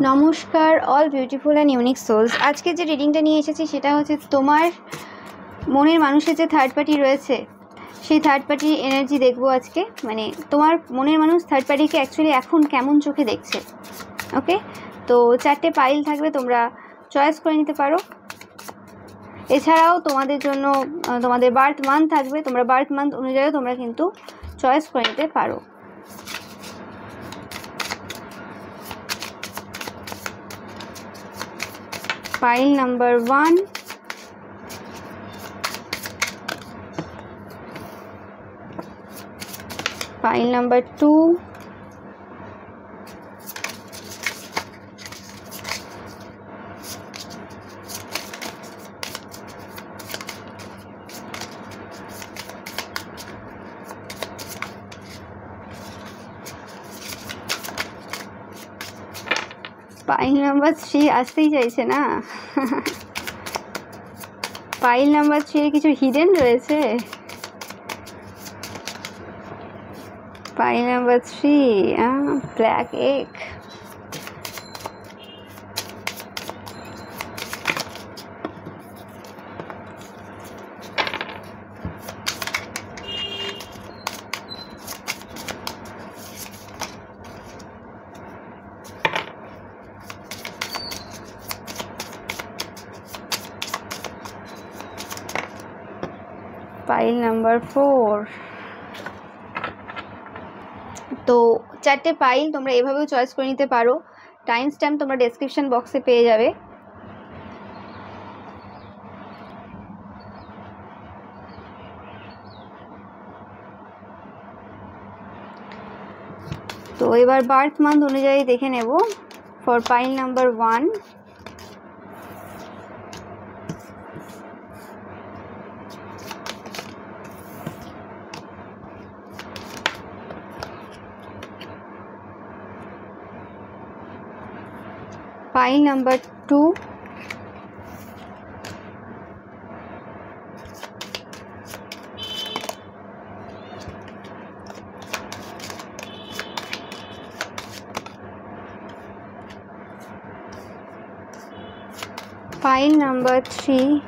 নমস্কার all beautiful and unique souls. আজকে যে রিডিংটা নিয়ে এসেছি সেটা হচ্ছে তোমার মনের মানুষের যে থার্ড পার্টি রয়েছে সেই থার্ড পার্টি এনার্জি দেখবো আজকে। মানে তোমার মনের মানুষ থার্ড পার্টিকে অ্যাকচুয়ালি এখন কেমন চোখে দেখছে। ওকে, তো 4টে পাইল থাকবে, তোমরা চয়েস করে নিতে পারো। এছাড়াও তোমাদের জন্য তোমাদের বার্থ মান্থ থাকবে, তোমরা বার্থ মান্থ অনুযায়ী তোমরা কিন্তু চয়েস করে নিতে পারো। Pile number 1, pile number 2, pile number 3 আসতেই চাইছে না। পাইল নাম্বার 3 কিছু হিডেন রয়েছে। Pile number 3 black egg. Pile number 4। তো 4টে পাইল তোমরা এভাবেও চয়েস করে নিতে পারো। টাইম স্ট্যাম্প তোমরা ডেসক্রিপশন বক্সে পেয়ে যাবে। তো এবার বার্থ মান্থ অনুযায়ী দেখে নেব। For pile number 1, pile number 2, pile number 3,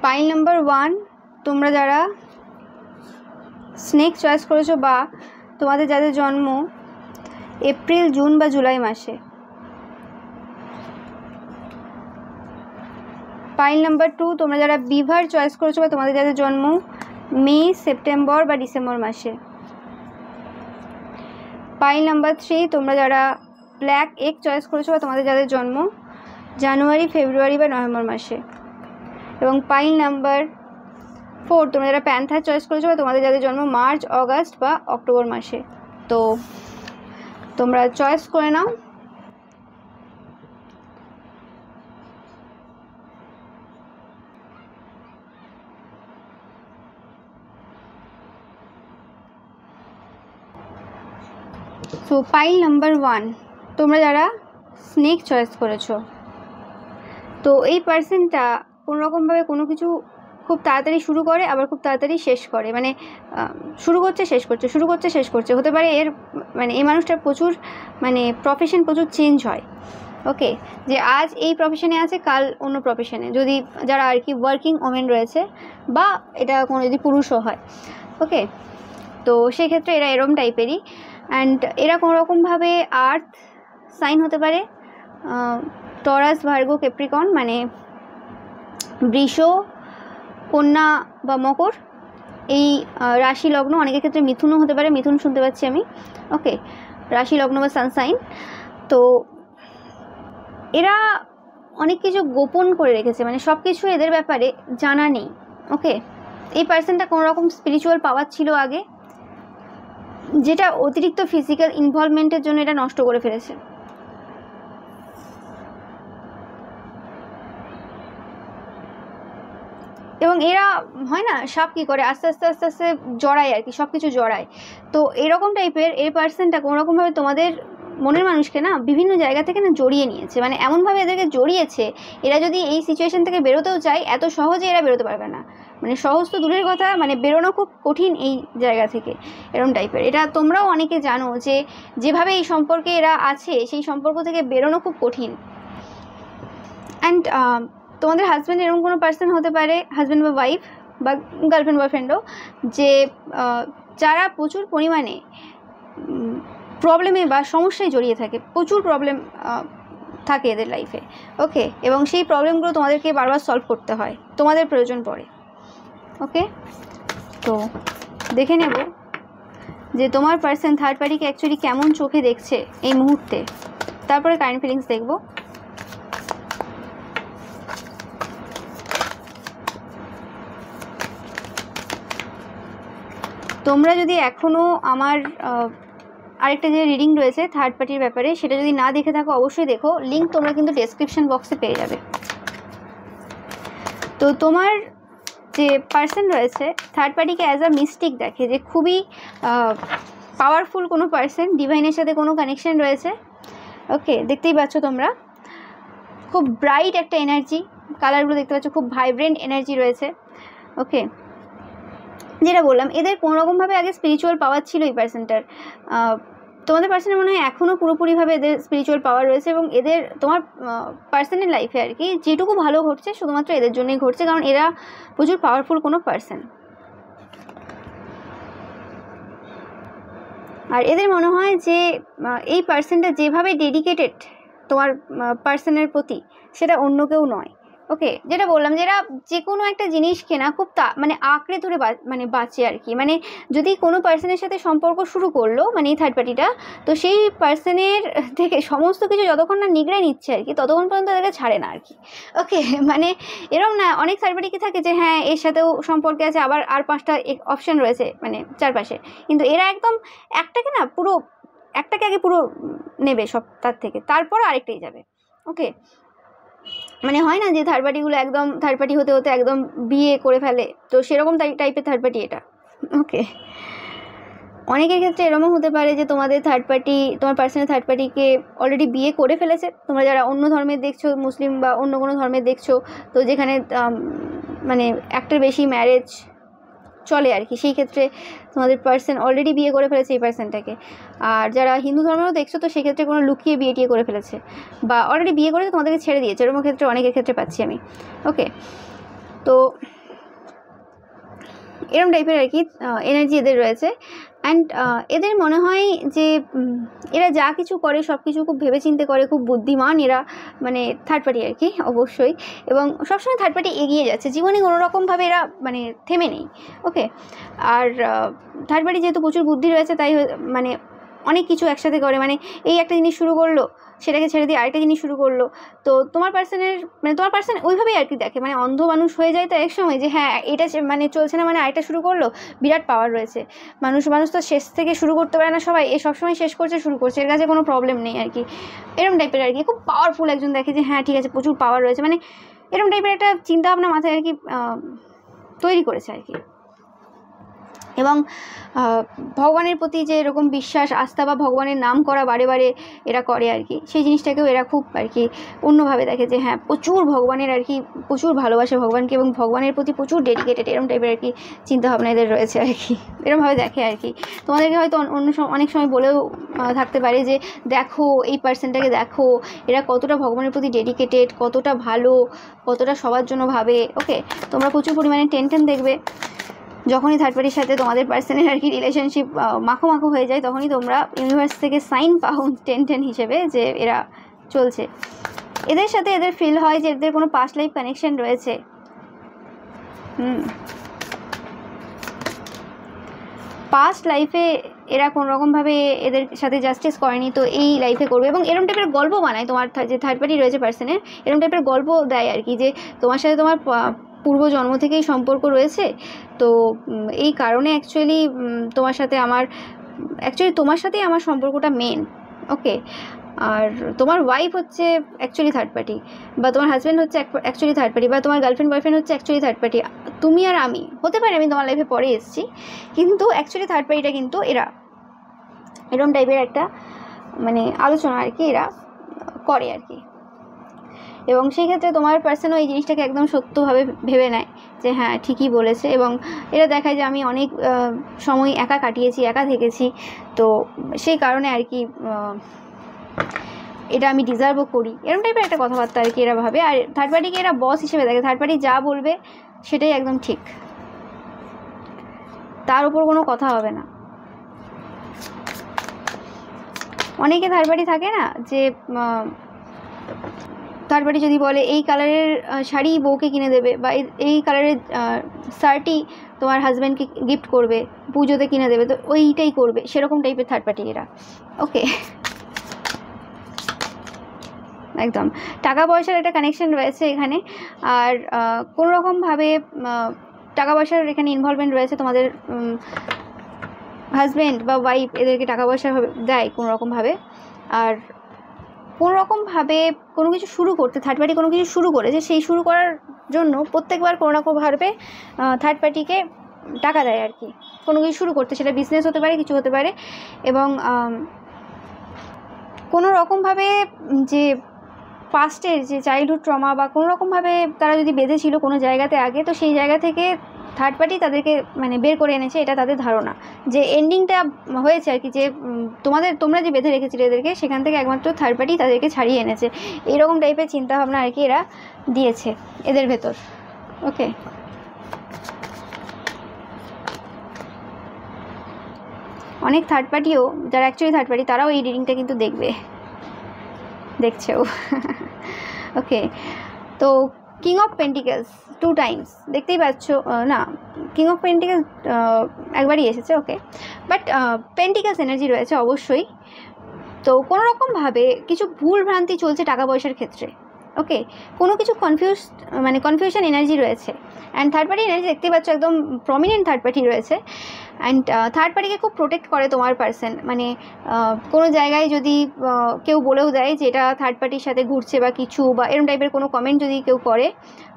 pile number 1 তোমরা যারা স্নেক চয়েস করেছো বা তোমাদের যাদের জন্ম এপ্রিল, জুন বা জুলাই মাসে। পাইল নাম্বার 2 তোমরা যারা বিভার চয়েস করেছো বা তোমাদের যাদের জন্ম মে, সেপ্টেম্বর বা ডিসেম্বর মাসে। পাইল নাম্বার 3 তোমরা যারা ব্ল্যাক এগ চয়েস করেছো বা তোমাদের যাদের জন্ম জানুয়ারি, ফেব্রুয়ারি বা নভেম্বর মাসে। এবং পাইল নাম্বার 4 তোমরা যারা প্যান্থার চয়েস করেছো বা তোমাদের যাদের জন্ম মার্চ, অগাস্ট বা অক্টোবর মাসে। তো তোমরা চয়েস করে নাও। সো পাইল নাম্বার 1 তোমরা যারা স্নেক চয়েস করেছো, তো এই পার্সনটা কোনোরকমভাবে কোনো কিছু খুব তাড়াতাড়ি শুরু করে আবার খুব তাড়াতাড়ি শেষ করে। মানে শুরু করছে শেষ করছে, শুরু করছে শেষ করছে। হতে পারে এর মানে এই মানুষটার প্রচুর মানে প্রফেশন প্রচুর চেঞ্জ হয়। ওকে, যে আজ এই প্রফেশনে আছে, কাল অন্য প্রফেশনে, যদি যারা আর কি ওয়ার্কিং ওমেন রয়েছে বা এটা কোনো যদি পুরুষও হয়। ওকে, তো সেক্ষেত্রে এরা এরম টাইপেরই। অ্যান্ড এরা কোনোরকমভাবে আর্থ সাইন হতে পারে, টরাস, ভার্গো, ক্যাপ্রিকন, মানে বৃষ, কন্যা বা মকর, এই রাশি লগ্ন। অনেকের ক্ষেত্রে মিথুনও হতে পারে, মিথুন শুনতে পাচ্ছি আমি। ওকে, রাশি লগ্ন বা সানসাইন। তো এরা অনেক কিছু গোপন করে রেখেছে, মানে সব কিছু এদের ব্যাপারে জানা নেই। ওকে, এই পার্সনটা কোনো রকম স্পিরিচুয়াল পাওয়ার ছিল আগে, যেটা অতিরিক্ত ফিজিক্যাল ইনভলভমেন্টের জন্য এটা নষ্ট করে ফেলেছে। এবং এরা হয় না সাপ কী করে আস্তে আস্তে আস্তে আস্তে জড়ায় আর কি, সব কিছু জড়ায়। তো এরকম টাইপের এই পার্সনটা কোনোরকমভাবে তোমাদের মনের মানুষকে না বিভিন্ন জায়গা থেকে না জড়িয়ে নিয়েছে, মানে এমনভাবে এদেরকে জড়িয়েছে, এরা যদি এই সিচুয়েশন থেকে বেরোতেও চায় এত সহজে এরা বেরোতে পারবে না, মানে সহজ তো দূরের কথা, মানে বেরোনো খুব কঠিন এই জায়গা থেকে, এরকম টাইপের। এটা তোমরাও অনেকে জানো যে যেভাবে এই সম্পর্কে এরা আছে সেই সম্পর্ক থেকে বেরোনো খুব কঠিন। অ্যান্ড তোমাদের হাজব্যান্ড এরকম কোনো পার্সন হতে পারে, হাজব্যান্ড বা ওয়াইফ বা গার্লফ্রেন্ড বয়ফ্রেন্ডও, যে যারা প্রচুর পরিমাণে প্রবলেমে বা সমস্যায় জড়িয়ে থাকে, প্রচুর প্রবলেম থাকে এদের লাইফে, ওকে, এবং সেই প্রবলেমগুলো তোমাদেরকে বারবার সলভ করতে হয়, তোমাদের প্রয়োজন পড়ে, ওকে। তো দেখে নেব যে তোমার পার্সন থার্ড পার্টিকে অ্যাকচুয়ালি কেমন চোখে দেখছে এই মুহূর্তে, তারপরে কারেন্ট ফিলিংস দেখব। তোমরা যদি এখনও আমার আরেকটা যে রিডিং রয়েছে থার্ড পার্টির ব্যাপারে সেটা যদি না দেখে থাকো অবশ্যই দেখো, লিঙ্ক তোমরা কিন্তু ডেসক্রিপশন বক্সে পেয়ে যাবে। তো তোমার যে পার্সন রয়েছে থার্ড পার্টিকে অ্যাজ আ মিস্টিক দেখে, যে খুবই পাওয়ারফুল কোনো পার্সন, ডিভাইনের সাথে কোনো কানেকশন রয়েছে, ওকে। দেখতেই পাচ্ছ তোমরা খুব ব্রাইট একটা এনার্জি, কালারগুলো দেখতে পাচ্ছ, খুব ভাইব্রেন্ট এনার্জি রয়েছে, ওকে। যেটা বললাম এদের কোনোরকমভাবে আগে স্পিরিচুয়াল পাওয়ার ছিল এই পার্সনটার, তোমাদের পার্সনের মনে হয় এখনও পুরোপুরিভাবে এদের স্পিরিচুয়াল পাওয়ার রয়েছে, এবং এদের তোমার পার্সনের লাইফে আর কি যেটুকু ভালো ঘটছে শুধুমাত্র এদের জন্যই ঘটছে, কারণ এরা প্রচুর পাওয়ারফুল কোনো পার্সন। আর এদের মনে হয় যে এই পার্সনটা যেভাবে ডেডিকেটেড তোমার পার্সনের প্রতি সেটা অন্য কেউ নয়, ওকে। যেটা বললাম যে এরা যে কোনো একটা জিনিসকে না খুব মানে আঁকড়ে ধরে মানে বাঁচে আর কি, মানে যদি কোনো পার্সনের সাথে সম্পর্ক শুরু করলো মানে এই থার্ড পার্টিটা, তো সেই পার্সনের থেকে সমস্ত কিছু যতক্ষণ না নিগড়ায় নিচ্ছে আর কি ততক্ষণ পর্যন্ত এদেরকে ছাড়ে না আর কি, ওকে। মানে এরকম না, অনেক থার্ড পার্টি কি থাকে যে হ্যাঁ এর সাথেও সম্পর্কে আছে, আবার আর 5টা অপশান রয়েছে মানে চারপাশে, কিন্তু এরা একদম একটাকে না পুরো একটাকে আগে পুরো নেবে সব, তার থেকে তারপর আরেকটাই যাবে, ওকে। মানে হয় না যে থার্ড পার্টিগুলো একদম থার্ড পার্টি হতে হতে একদম বিয়ে করে ফেলে, তো সেরকম টাইপের থার্ড পার্টি এটা, ওকে। অনেকের ক্ষেত্রে এরকমও হতে পারে যে তোমাদের থার্ড পার্টি, তোমার পার্সোনাল থার্ড পার্টিকে অলরেডি বিয়ে করে ফেলেছে, তোমরা যারা অন্য ধর্মের দেখছো, মুসলিম বা অন্য কোনো ধর্মের দেখছো, তো যেখানে মানে একটার বেশি ম্যারেজ চলে আর কি, সেই ক্ষেত্রে তোমাদের পার্সন অলরেডি বিয়ে করে ফেলেছে এই পার্সনটাকে। আর যারা হিন্দু ধর্মেও দেখছো তো সেক্ষেত্রে কোনো লুকিয়ে বিয়ে টিয়ে করে ফেলেছে, বা অলরেডি বিয়ে করেছে তোমাদেরকে ছেড়ে দিয়েছে, এরকম ক্ষেত্রে অনেকের ক্ষেত্রে পাচ্ছি আমি, ওকে। তো এরকম টাইপের আর কি এনার্জি এদের রয়েছে। অ্যান্ড এদের মনে হয় যে এরা যা কিছু করে সব কিছু খুব ভেবেচিন্তে করে, খুব বুদ্ধিমান এরা, মানে থার্ড পার্টি আর কি অবশ্যই, এবং সবসময় থার্ড পার্টি এগিয়ে যাচ্ছে জীবনে, কোনোরকমভাবে এরা মানে থেমে নেই, ওকে। আর থার্ড পার্টি যেহেতু প্রচুর বুদ্ধি রয়েছে তাই মানে অনেক কিছু একসাথে করে, মানে এই একটা জিনিস শুরু করলো সেটাকে ছেড়ে দিয়ে আরেকটা জিনিস শুরু করলো, তো তোমার পার্সনের মানে তোমার পার্সন ওইভাবেই আর কি দেখে, মানে অন্ধ মানুষ হয়ে যায় তো এক সময় যে হ্যাঁ এটা মানে চলছে না মানে আরেকটা শুরু করলো, বিরাট পাওয়ার রয়েছে, মানুষ তো শেষ থেকে শুরু করতে পারে না, সবাই এ সবসময় শেষ করছে শুরু করছে, এর কাছে কোনো প্রবলেম নেই আর কি, এরকম টাইপের আর কি। খুব পাওয়ারফুল একজন দেখে যে হ্যাঁ ঠিক আছে প্রচুর পাওয়ার রয়েছে, মানে এরকম টাইপের একটা চিন্তাভাবনা মাথায় আর কি তৈরি করেছে আর কি। এবং ভগবানের প্রতি যে এরকম বিশ্বাস আস্থা বা ভগবানের নাম করা বারে বারে এরা করে আর কি, সেই জিনিসটাকেও এরা খুব আর কি অন্যভাবে দেখে যে হ্যাঁ প্রচুর ভগবানের আর কি প্রচুর ভালোবাসে ভগবানকে, এবং ভগবানের প্রতি প্রচুর ডেডিকেটেড, এরকম টাইপের আর কি চিন্তাভাবনা এদের রয়েছে আর কি, এরকমভাবে দেখে আর কি। তোমাদেরকে হয়তো অনেক সময় বলেও থাকতে পারে যে দেখো এই পার্সনটাকে দেখো, এরা কতটা ভগবানের প্রতি ডেডিকেটেড, কতটা ভালো, কতটা সবার জন্য ভাবে, ওকে। তোমরা প্রচুর পরিমাণে টেনশন দেখবে যখনই থার্ড পার্টির সাথে তোমাদের পার্সনের আর কি রিলেশনশিপ মাখো হয়ে যায়, তখনই তোমরা ইউনিভার্স থেকে সাইন পাও 10 হিসেবে যে এরা চলছে। এদের সাথে এদের ফিল হয় যে এদের কোনো পাস্ট লাইফ কানেকশন রয়েছে, পাস্ট লাইফে এরা কোনোরকমভাবে এদের সাথে জাস্টিস করেনি, তো এই লাইফে করবে, এবং এরকম টাইপের গল্প বানায় তোমার যে থার্ড পার্টি রয়েছে পার্সনের, এরকম টাইপের গল্প দেয় আর কি যে তোমার সাথে তোমার পূর্ব জন্ম থেকেই সম্পর্ক রয়েছে, তো এই কারণে অ্যাকচুয়ালি তোমার সাথে আমার অ্যাকচুয়ালি তোমার সাথেই আমার সম্পর্কটা মেন। ওকে, আর তোমার ওয়াইফ হচ্ছে অ্যাকচুয়ালি থার্ড পার্টি, বা তোমার হাজব্যান্ড হচ্ছে অ্যাকচুয়ালি থার্ড পার্টি, বা তোমার গার্লফ্রেন্ড বয়ফ্রেন্ড হচ্ছে অ্যাকচুয়ালি থার্ড পার্টি। তুমি আর আমি হতে পারে, আমি তোমার লাইফে পরে এসেছি, কিন্তু অ্যাকচুয়ালি থার্ড পার্টিটা কিন্তু এরা, এরকম টাইপের একটা মানে আলোচনা আর কি এরা করে আর কি। এবং সেই ক্ষেত্রে তোমার পার্সনও এই জিনিসটাকে একদম সত্যভাবে ভেবে নেয় যে হ্যাঁ ঠিকই বলেছে, এবং এরা দেখায় যে আমি অনেক সময় একা কাটিয়েছি, একা থেকেছি, তো সেই কারণে আর কি এটা আমি ডিজার্ভও করি, এরকম টাইপের একটা কথাবার্তা আর কি এরা ভাবে। আর থার্ড পার্টিকে এরা বস হিসেবে দেখে, থার্ড পার্টি যা বলবে সেটাই একদম ঠিক, তার উপর কোনো কথা হবে না। অনেকে থার্ড পার্টি থাকে না যে থার্ড পার্টি যদি বলে এই কালারের শাড়ি বউকে কিনে দেবে, বা এই কালারের শার্টই তোমার হাজব্যান্ডকে গিফট করবে, পুজোতে কিনে দেবে, তো ওইটাই করবে, সেরকম টাইপের থার্ড পার্টি এরা। ওকে, একদম টাকা পয়সার একটা কানেকশন রয়েছে এখানে, আর কোনো রকমভাবে টাকা পয়সার এখানে ইনভলভমেন্ট রয়েছে। তোমাদের হাজব্যান্ড বা ওয়াইফ এদেরকে টাকা পয়সা দেয় কোনো রকমভাবে, আর কোনো রকমভাবে কোনো কিছু শুরু করতে, থার্ড পার্টি কোনো কিছু শুরু করেছে, সেই শুরু করার জন্য প্রত্যেকবার কোনো রকমভাবে থার্ড পার্টিকে টাকা দেয় আর কি, কোনো কিছু শুরু করতে, সেটা বিজনেস হতে পারে, কিছু হতে পারে। এবং কোনো রকমভাবে যে পাস্টের যে চাইল্ডহুড ট্রমা বা কোনো রকমভাবে তারা যদি বেঁধেছিল কোনো জায়গাতে আগে, তো সেই জায়গা থেকে থার্ড পার্টি তাদেরকে মানে বের করে এনেছে, এটা তাদের ধারণা। যে এন্ডিংটা হয়েছে আর কি, যে তোমরা যে বেঁধে রেখেছিলে এদেরকে, সেখান থেকে একমাত্র থার্ড পার্টি তাদেরকে ছাড়িয়ে এনেছে, এইরকম টাইপের চিন্তাভাবনা আর কি এরা দিয়েছে এদের ভেতর। ওকে, অনেক থার্ড পার্টিও যারা অ্যাকচুয়ালি থার্ড পার্টি তারাও এই রিডিংটা কিন্তু দেখছেও। ওকে, তো কিং অফ পেন্টিকেলস 2 টাইমস দেখতেই পাচ্ছ, না কিং অফ পেন্টিকেলস একবারই এসেছে। ওকে, বাট পেন্টিকেলস এনার্জি রয়েছে অবশ্যই। তো কোনো রকমভাবে কিছু ভুল ভ্রান্তি চলছে টাকা পয়সার ক্ষেত্রে। ওকে, কোনো কিছু কনফিউশন এনার্জি রয়েছে। অ্যান্ড থার্ড পার্টি এনার্জি দেখতেই পাচ্ছ, একদম প্রমিনেন্ট থার্ড পার্টি রয়েছে। অ্যান্ড থার্ড পার্টিকে খুব প্রোটেক্ট করে তোমার পার্সন, মানে কোনো জায়গায় যদি কেউ বলেও দেয় যে এটা থার্ড পার্টির সাথে ঘুরছে বা কিছু, বা এরকম টাইপের কোনো কমেন্ট যদি কেউ করে,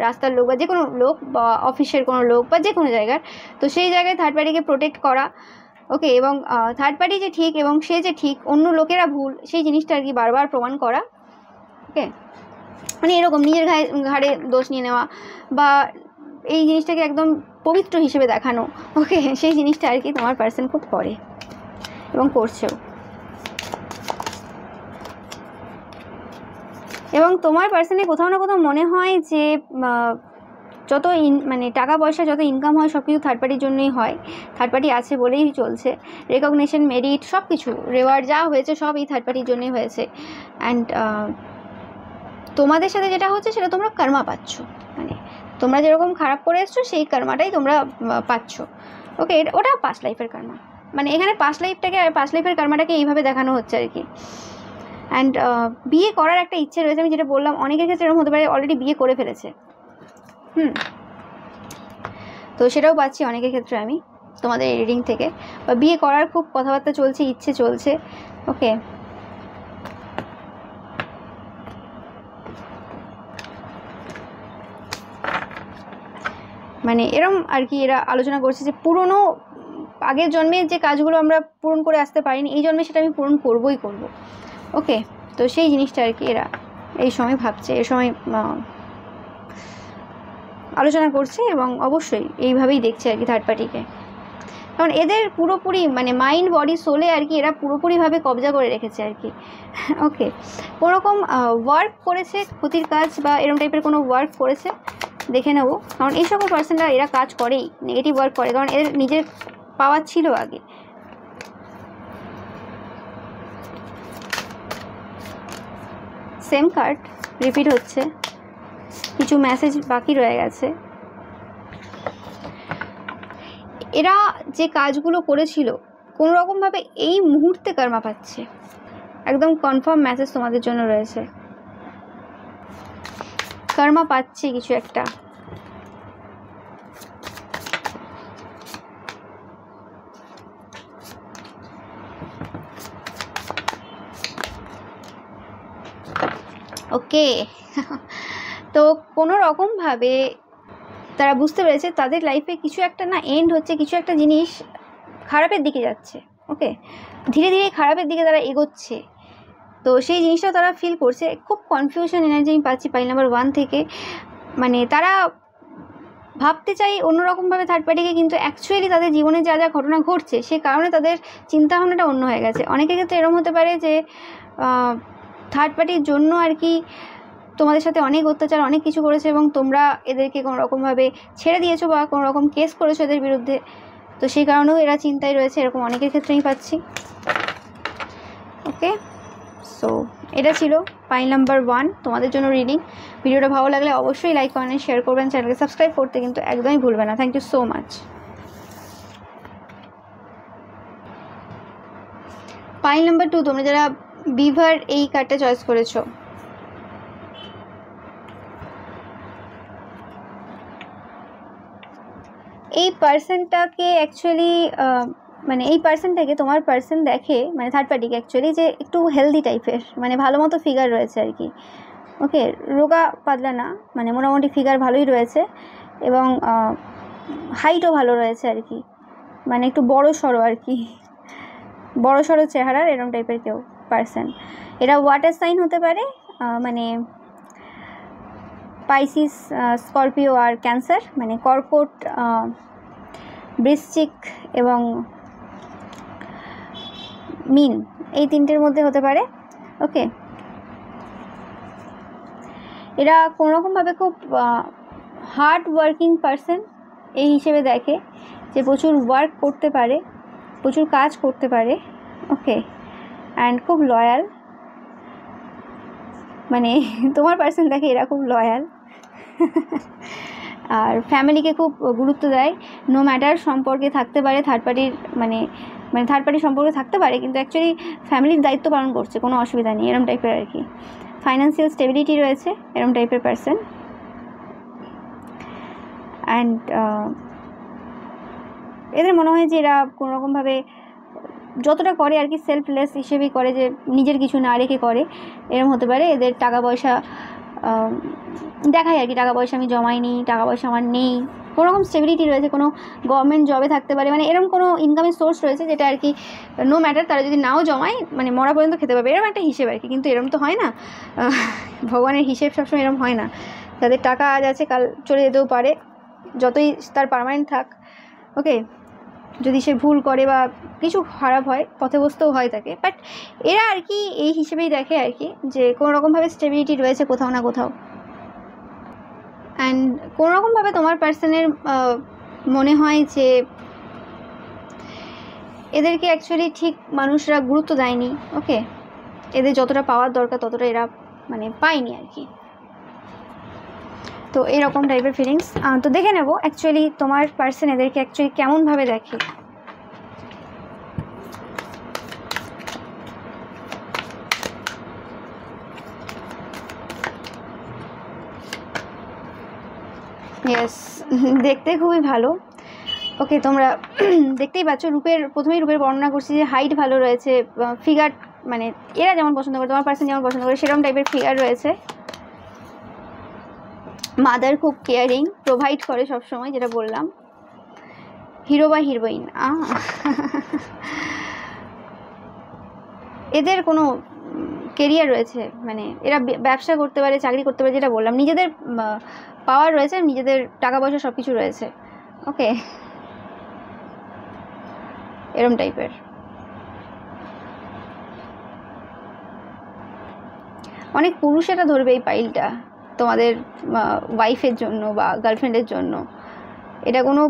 রাস্তার লোক বা যে কোনো লোক বা অফিসের কোনো লোক বা যে কোনো জায়গার, তো সেই জায়গায় থার্ড পার্টিকে প্রোটেক্ট করা। ওকে, এবং থার্ড পার্টি যে ঠিক এবং সে যে ঠিক, অন্য লোকেরা ভুল, সেই জিনিসটা আর কি বারবার প্রমাণ করা। ওকে, মানে এরকম নিজের ঘাড়ে দোষ নিয়ে নেওয়া, বা এই জিনিসটাকে একদম পবিত্র হিসেবে দেখানো। ওকে, সেই জিনিসটা আর কি তোমার পার্সন খুব করে এবং করছেও। এবং তোমার পার্সনে কোথাও না কোথাও মনে হয় যে যত মানে টাকা পয়সা যত ইনকাম হয় সব কিছু থার্ড পার্টির জন্যই হয়, থার্ড পার্টি আছে বলেই চলছে। রেকগনিশন, মেরিট, সব কিছু রেওয়ার্ড যা হয়েছে সব এই থার্ড পার্টির জন্যই হয়েছে। অ্যান্ড তোমাদের সাথে যেটা হচ্ছে সেটা তোমরা কর্মা পাচ্ছ, মানে তোমরা যেরকম খারাপ করে এসছো সেই কর্মাটাই তোমরা পাচ্ছ। ওকে, ওটা পাস্ট লাইফের কর্মা, মানে এখানে পাস্ট লাইফের কর্মাটাকে এইভাবে দেখানো হচ্ছে আর কি। অ্যান্ড বিয়ে করার একটা ইচ্ছে রয়েছে, আমি যেটা বললাম, অনেকের ক্ষেত্রে এরকম হতে পারে অলরেডি বিয়ে করে ফেলেছে। তো সেটাও পাচ্ছি অনেকের ক্ষেত্রে আমি তোমাদের রিডিং থেকে, বা বিয়ে করার খুব কথাবার্তা চলছে, ইচ্ছে চলছে। ওকে, মানে এরম আর কি এরা আলোচনা করছে যে পুরনো আগের জন্মের যে কাজগুলো আমরা পূরণ করে আসতে পারিনি, এই জন্মে সেটা আমি পূরণ করবই করব। ওকে, তো সেই জিনিসটা আর কি এরা এই সময় ভাবছে, এই সময় আলোচনা করছে, এবং অবশ্যই এইভাবেই দেখছে আর কি থার্ড পার্টিকে। কারণ এদের পুরোপুরি মানে মাইন্ড, বডি, সোলে আর কি এরা পুরোপুরিভাবে কবজা করে রেখেছে আর কি। ওকে, কোনোরকম ওয়ার্ক করেছে, ক্ষতির কাজ বা এরকম টাইপের কোনো ওয়ার্ক করেছে, দেখে নেবো। কারণ এই সকল পার্সনরা এরা কাজ করেই, নেগেটিভ ওয়ার্ক করে, কারণ এদের নিজের পাওয়ার ছিল আগে। সেম কার্ড রিপিট হচ্ছে, কিছু মেসেজ বাকি রয়ে গেছে। এরা যে কাজগুলো করেছিল কোনো রকমভাবে এই মুহূর্তে কর্মা পাচ্ছে, একদম কনফার্ম মেসেজ তোমাদের জন্য রয়েছে, কর্মা পাচ্ছে কিছু একটা। ওকে। তো কোনো রকমভাবে তারা বুঝতে পেরেছে তাদের লাইফে কিছু একটা না এন্ড হচ্ছে, কিছু একটা জিনিস খারাপের দিকে যাচ্ছে। ওকে, ধীরে ধীরে খারাপের দিকে তারা এগোচ্ছে। তো সেই জিনিসটা তারা ফিল করছে। খুব কনফিউশন এনার্জি আমি পাচ্ছি পাইল নাম্বার 1 থেকে। মানে তারা ভাবতে চাই অন্যরকমভাবে থার্ড পার্টিকে, কিন্তু অ্যাকচুয়ালি তাদের জীবনে যা যা ঘটনা ঘটছে সে কারণে তাদের চিন্তাভাবনাটা অন্য হয়ে গেছে। অনেকের ক্ষেত্রে এরকম হতে পারে যে থার্ড পার্টির জন্য আর কি তোমাদের সাথে অনেক অত্যাচার, অনেক কিছু করেছে এবং তোমরা এদেরকে কোনো রকমভাবে ছেড়ে দিয়েছো বা কোনো রকম কেস করেছো এদের বিরুদ্ধে। তো সেই কারণেও এরা চিন্তায় রয়েছে, এরকম অনেকের ক্ষেত্রেই পাচ্ছি। ওকে, সো এটা ছিল পাইল নাম্বার 1 তোমাদের জন্য রিডিং। ভিডিওটা ভালো লাগলে অবশ্যই লাইক কমেন্ট শেয়ার করবেন, চ্যানেলকে সাবস্ক্রাইব করতে কিন্তু একদমই ভুলবে না। Thank you so much. Pile number 2 তোমরা যারা বিভার এই কার্ডটা চয়েস করেছো, এই পার্সনটাকে অ্যাকচুয়ালি মানে এই পার্সনটাকে তোমার পার্সন দেখে, মানে থার্ড পার্টিকে অ্যাকচুয়ালি, যে একটু হেলদি টাইপের, মানে ভালো মতো ফিগার রয়েছে আর কি। ওকে, রোগা পাতলা না, মানে মোটামুটি ফিগার ভালোই রয়েছে এবং হাইটও ভালো রয়েছে আর কি, মানে একটু বড় সড়ো আর কি, বড় সড়ো চেহারার এরকম টাইপের কেউ পার্সন। এরা ওয়াটার সাইন হতে পারে, মানে পাইসিস, স্করপিও আর ক্যান্সার, মানে কর্কট, বৃশ্চিক এবং মিন, এই তিনটের মধ্যে হতে পারে। ওকে, এরা কোনোরকমভাবে খুব হার্ড ওয়ার্কিং পারসন এই হিসেবে দেখে, যে প্রচুর ওয়ার্ক করতে পারে, প্রচুর কাজ করতে পারে। ওকে, অ্যান্ড খুব লয়াল, মানে তোমার পার্সন দেখে এরা খুব লয়াল আর ফ্যামিলিকে খুব গুরুত্ব দেয়। নো ম্যাটার সম্পর্কে থাকতে পারে থার্ড পার্টির, মানে থার্ড পার্টির সম্পর্কে থাকতে পারে, কিন্তু অ্যাকচুয়ালি ফ্যামিলির দায়িত্ব পালন করছে, কোনো অসুবিধা নেই, এরম টাইপের আর কি। ফাইন্যান্সিয়াল স্টেবিলিটি রয়েছে এরম টাইপের পার্সন। অ্যান্ড এদের মনে হয় যে এরা কোনোরকমভাবে যতটা করে আর কি সেলফলেস হিসেবেই করে, যে নিজের কিছু না রেখে করে, এরম হতে পারে। এদের টাকা পয়সা দেখায় আর কি, টাকা পয়সা আমি জমাইনি, টাকা পয়সা আমার নেই, কোনো রকম স্টেবিলিটি রয়েছে, কোনো গভর্নমেন্ট জবে থাকতে পারে, মানে এরকম কোনো ইনকামের সোর্স রয়েছে যেটা আর কি নো ম্যাটার তারা যদি নাও জমায়, মানে মরা পর্যন্ত খেতে পারবে, এরকম একটা হিসেব আর কি। কিন্তু এরকম তো হয় না, ভগবানের হিসেব সবসময় এরকম হয় না। যাদের টাকা আজ আছে কাল চলে যেতেও পারে, যতই তার পার্মানেন্ট থাক। ওকে, যদি সে ভুল করে বা কিছু খারাপ হয়, পথে বসতেও হয় তাকে, বাট এরা আর কি এই হিসেবেই দেখে আর কি, যে কোনো রকমভাবে স্টেবিলিটি রয়েছে কোথাও না কোথাও। অ্যান্ড কোনো রকমভাবে তোমার পার্সনের মনে হয় যে এদেরকে অ্যাকচুয়ালি ঠিক মানুষরা গুরুত্ব দেয়নি। ওকে, এদের যতটা পাওয়ার দরকার ততটা এরা মানে পায়নি আর কি। তো এরকম টাইপের ফিলিংস। তো দেখে নেব অ্যাকচুয়ালি তোমার পার্সন এদেরকে অ্যাকচুয়ালি কেমনভাবে দেখে। ইয়েস, দেখতে খুবই ভালো। ওকে, তোমরা দেখতেই পাচ্ছ প্রথমেই রূপের বর্ণনা করছি যে হাইট ভালো রয়েছে, ফিগার মানে এরা যেমন পছন্দ করে, তোমার পার্সন যেমন পছন্দ করে সেরকম টাইপের ফিগার রয়েছে। মাদার খুব কেয়ারিং, প্রোভাইড করে সবসময়, যেটা বললাম। হিরো বা হিরোইন, এদের কোনো কেরিয়ার রয়েছে, মানে এরা ব্যবসা করতে পারে, চাকরি করতে পারে, যেটা বললাম, নিজেদের পাওয়ার রয়েছে, নিজেদের টাকা পয়সা সব কিছু রয়েছে। ওকে, এরম টাইপের। অনেক পুরুষেরা ধরবে এই পাইলটা তোমাদের ওয়াইফের জন্য বা গার্লফ্রেন্ডের জন্য। এটা কোনো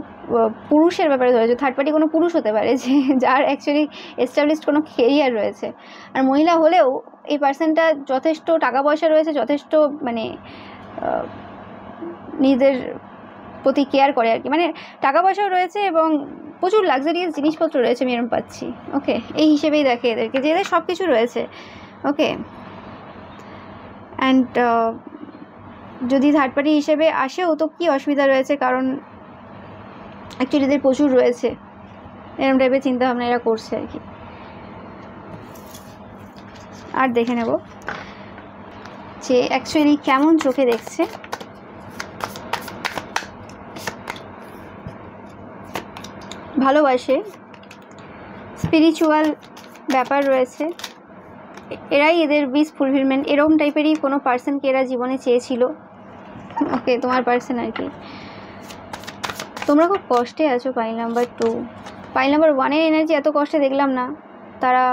পুরুষের ব্যাপারে ধরেছে, থার্ড পার্টি কোনো পুরুষ হতে পারে যে যার অ্যাকচুয়ালি এস্টাবলিশড কোনো কেরিয়ার রয়েছে। আর মহিলা হলেও এই পার্সনটা যথেষ্ট টাকা পয়সা রয়েছে, যথেষ্ট মানে নিজেদের প্রতি কেয়ার করে আর কি, মানে টাকা পয়সাও রয়েছে এবং প্রচুর লাক্সারিয়াস জিনিসপত্র রয়েছে, আমি এরকম পাচ্ছি। ওকে, এই হিসেবেই দেখে এদেরকে, যে এদের সব কিছু রয়েছে। ওকে, অ্যান্ড যদি থার্ড পার্টি হিসেবে আসেও তো কী অসুবিধা রয়েছে, কারণ অ্যাকচুয়ালি এদের প্রচুর রয়েছে, এরকম টাইপের চিন্তাভাবনা এরা করছে আর কি। আর দেখে নেব যে অ্যাকচুয়ালি কেমন চোখে দেখছে। ভালোবাসে, স্পিরিচুয়াল ব্যাপার রয়েছে, এরাই এদের উইশ ফুলফিলমেন্ট, এরকম টাইপেরই কোনো পার্সনকে এরা জীবনে চেয়েছিল। ওকে, তোমার পার্সন আর কি। তোমরা খুব কষ্টে আছো পাইল নাম্বার 2। পাইল নাম্বার 1-এর এনার্জি এত কষ্টে দেখলাম না, তারা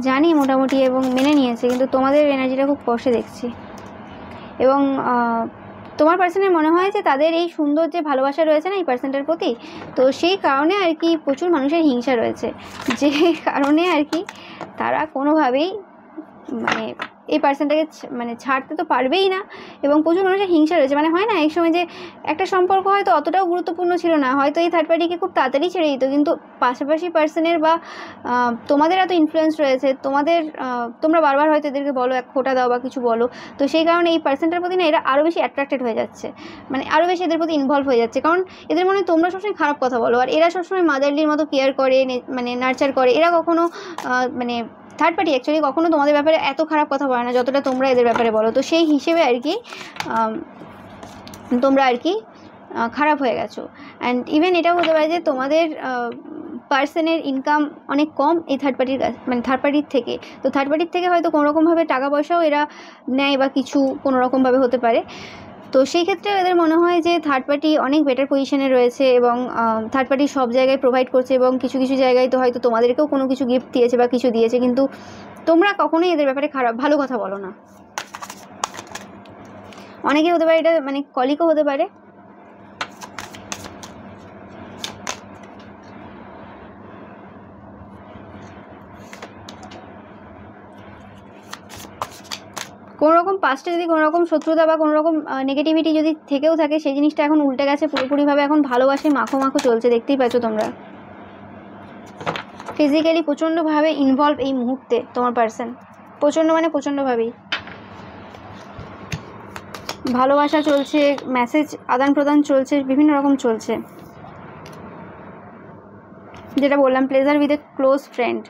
জানি মোটামুটি এবং মেনে নিয়েছে, কিন্তু তোমাদের এনার্জিটা খুব কষ্টে দেখছি। এবং তোমার পার্সনের মনে হয় যে তাদের এই সুন্দর যে ভালোবাসা রয়েছে না এই পার্সনটার প্রতি, তো সেই কারণে আর কি প্রচুর মানুষের হিংসা রয়েছে, যে কারণে আর কি তারা কোনোভাবেই মানে এই পার্সনটাকে মানে ছাড়তে তো পারবেই না, এবং প্রচুর মানুষের হিংসা রয়েছে। মানে হয় না এক সময় যে একটা সম্পর্ক হয়তো অতটাও গুরুত্বপূর্ণ ছিল না, হয়তো এই থার্ড পার্টিকে খুব তাড়াতাড়ি ছেড়ে দিত, কিন্তু পাশাপাশি পার্সনের বা তোমাদের এত ইনফ্লুয়েন্স রয়েছে, তোমরা বারবার হয়তো এদেরকে বলো এক খোঁটা দাও বা কিছু বলো, তো সেই কারণে এই পার্সনটার প্রতি না এরা আরও বেশি অ্যাট্রাক্টেড হয়ে যাচ্ছে, মানে আরও বেশি এদের প্রতি ইনভলভ হয়ে যাচ্ছে। কারণ এদের মনে হয় তোমরা সবসময় খারাপ কথা বলো, আর এরা সবসময় মাদারলির মতো কেয়ার করে, মানে নার্চার করে। এরা কখনো মানে থার্ড পার্টি অ্যাকচুয়ালি কখনো তোমাদের ব্যাপারে এত খারাপ কথা বলে না যতটা তোমরা এদের ব্যাপারে বলো, তো সেই হিসেবে আর কি তোমরা আর কি খারাপ হয়ে গেছো। অ্যান্ড ইভেন এটাও হতে পারে যে তোমাদের পার্সনের ইনকাম অনেক কম এই থার্ড পার্টির মানে থার্ড পার্টির থেকে, তো থার্ড পার্টির থেকে হয়তো কোনোরকমভাবে টাকা পয়সাও এরা নেয় বা কিছু কোনোরকমভাবে হতে পারে। তো সেই ক্ষেত্রে এদের মনে হয় যে থার্ড পার্টি অনেক বেটার পজিশনে রয়েছে, এবং থার্ড পার্টি সব জায়গায় প্রোভাইড করছে, এবং কিছু কিছু জায়গায় তো হয়তো তোমাদেরকেও কোনো কিছু গিফট দিয়েছে বা কিছু দিয়েছে, কিন্তু তোমরা কখনোই এদের ব্যাপারে ভালো কথা বলো না। অনেকে হতে পারে এটা মানে কলিগও হতে পারে। কোনোরকম পাস্টে যদি কোনোরকম শত্রুতা বা কোনোরকম নেগেটিভিটি যদি থেকেও থাকে, সেই জিনিসটা এখন উল্টে গেছে পুরোপুরিভাবে, এখন ভালোবাসে মাখো চলছে, দেখতেই পাচ্ছ তোমরা। ফিজিক্যালি প্রচণ্ডভাবে ইনভলভ এই মুহূর্তে তোমার পার্সন, প্রচণ্ডভাবেই ভালোবাসা চলছে, মেসেজ আদান প্রদান চলছে, বিভিন্ন রকম চলছে। যেটা বললাম, pleasure with a close friend.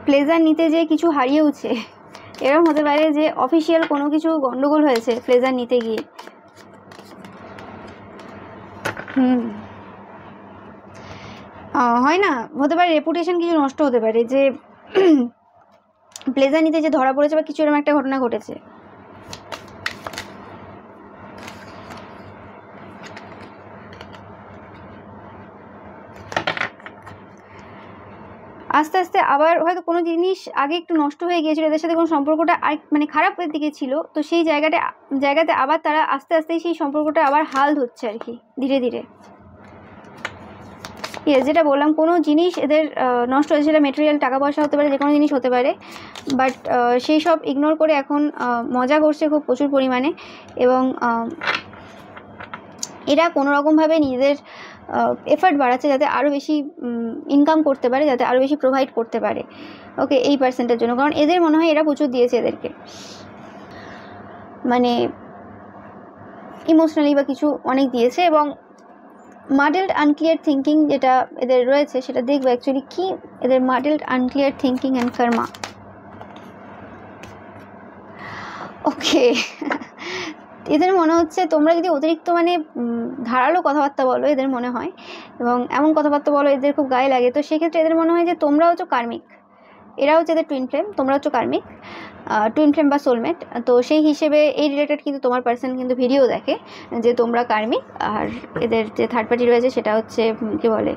Pleasure নিতে যে কিছু হারিয়েওছে, এরকম হতে পারে যে অফিসিয়াল কোনো কিছু গন্ডগোল হয়েছে প্লেজার নিতে গিয়ে। হয় না, হতে পারে রেপুটেশন কিছু নষ্ট হতে পারে, যে প্লেজার নিতে যে ধরা পড়েছে বা কিছু এরকম একটা ঘটনা ঘটেছে। আস্তে আস্তে আবার হয়তো কোনো জিনিস আগে একটু নষ্ট হয়ে গিয়েছিল, এদের সাথে কোনো সম্পর্কটা আর মানে খারাপের দিকে ছিল, তো সেই জায়গাতে আবার তারা আস্তে আস্তেই সেই সম্পর্কটা আবার হাল ধরছে আর কি, ধীরে ধীরে। যেটা বললাম, কোনো জিনিস এদের নষ্ট হয়েছে, সেটা মেটেরিয়াল টাকা পয়সা হতে পারে, যে কোনো জিনিস হতে পারে, বাট সেই সব ইগনোর করে এখন মজা করছে খুব প্রচুর পরিমাণে, এবং এরা কোনোরকমভাবে নিজেদের এফার্ট বাড়াচ্ছে যাতে আরও বেশি ইনকাম করতে পারে, যাতে আরও বেশি প্রোভাইড করতে পারে ওকে এই পার্সেন্টের জন্য। কারণ এদের মনে হয় এরা প্রচুর দিয়েছে এদেরকে, মানে ইমোশনালি বা কিছু অনেক দিয়েছে, এবং মাডেলড আনক্লিয়ার থিঙ্কিং যেটা এদের রয়েছে সেটা দেখবো অ্যাকচুয়ালি কি এদের মাডেলড আনক্লিয়ার থিঙ্কিং অ্যান্ড কর্মা। ওকে, এদের মনে হচ্ছে তোমরা যদি অতিরিক্ত মানে ধারালো কথাবার্তা বলো এদের মনে হয়, এবং এমন কথাবার্তা বলো এদের খুব গায়ে লাগে, তো সেক্ষেত্রে এদের মনে হয় যে তোমরা হচ্ছে কার্মিক, এরা হচ্ছে এদের টুইন ফ্লেম, তোমরা হচ্ছে কার্মিক, টুইন ফ্লেম বা সোলমেট। তো সেই হিসেবে এই রিলেটেড কিন্তু তোমার পার্সন কিন্তু ভিডিও দেখে যে তোমরা কার্মিক, আর এদের যে থার্ড পার্টি রয়েছে সেটা হচ্ছে কী বলে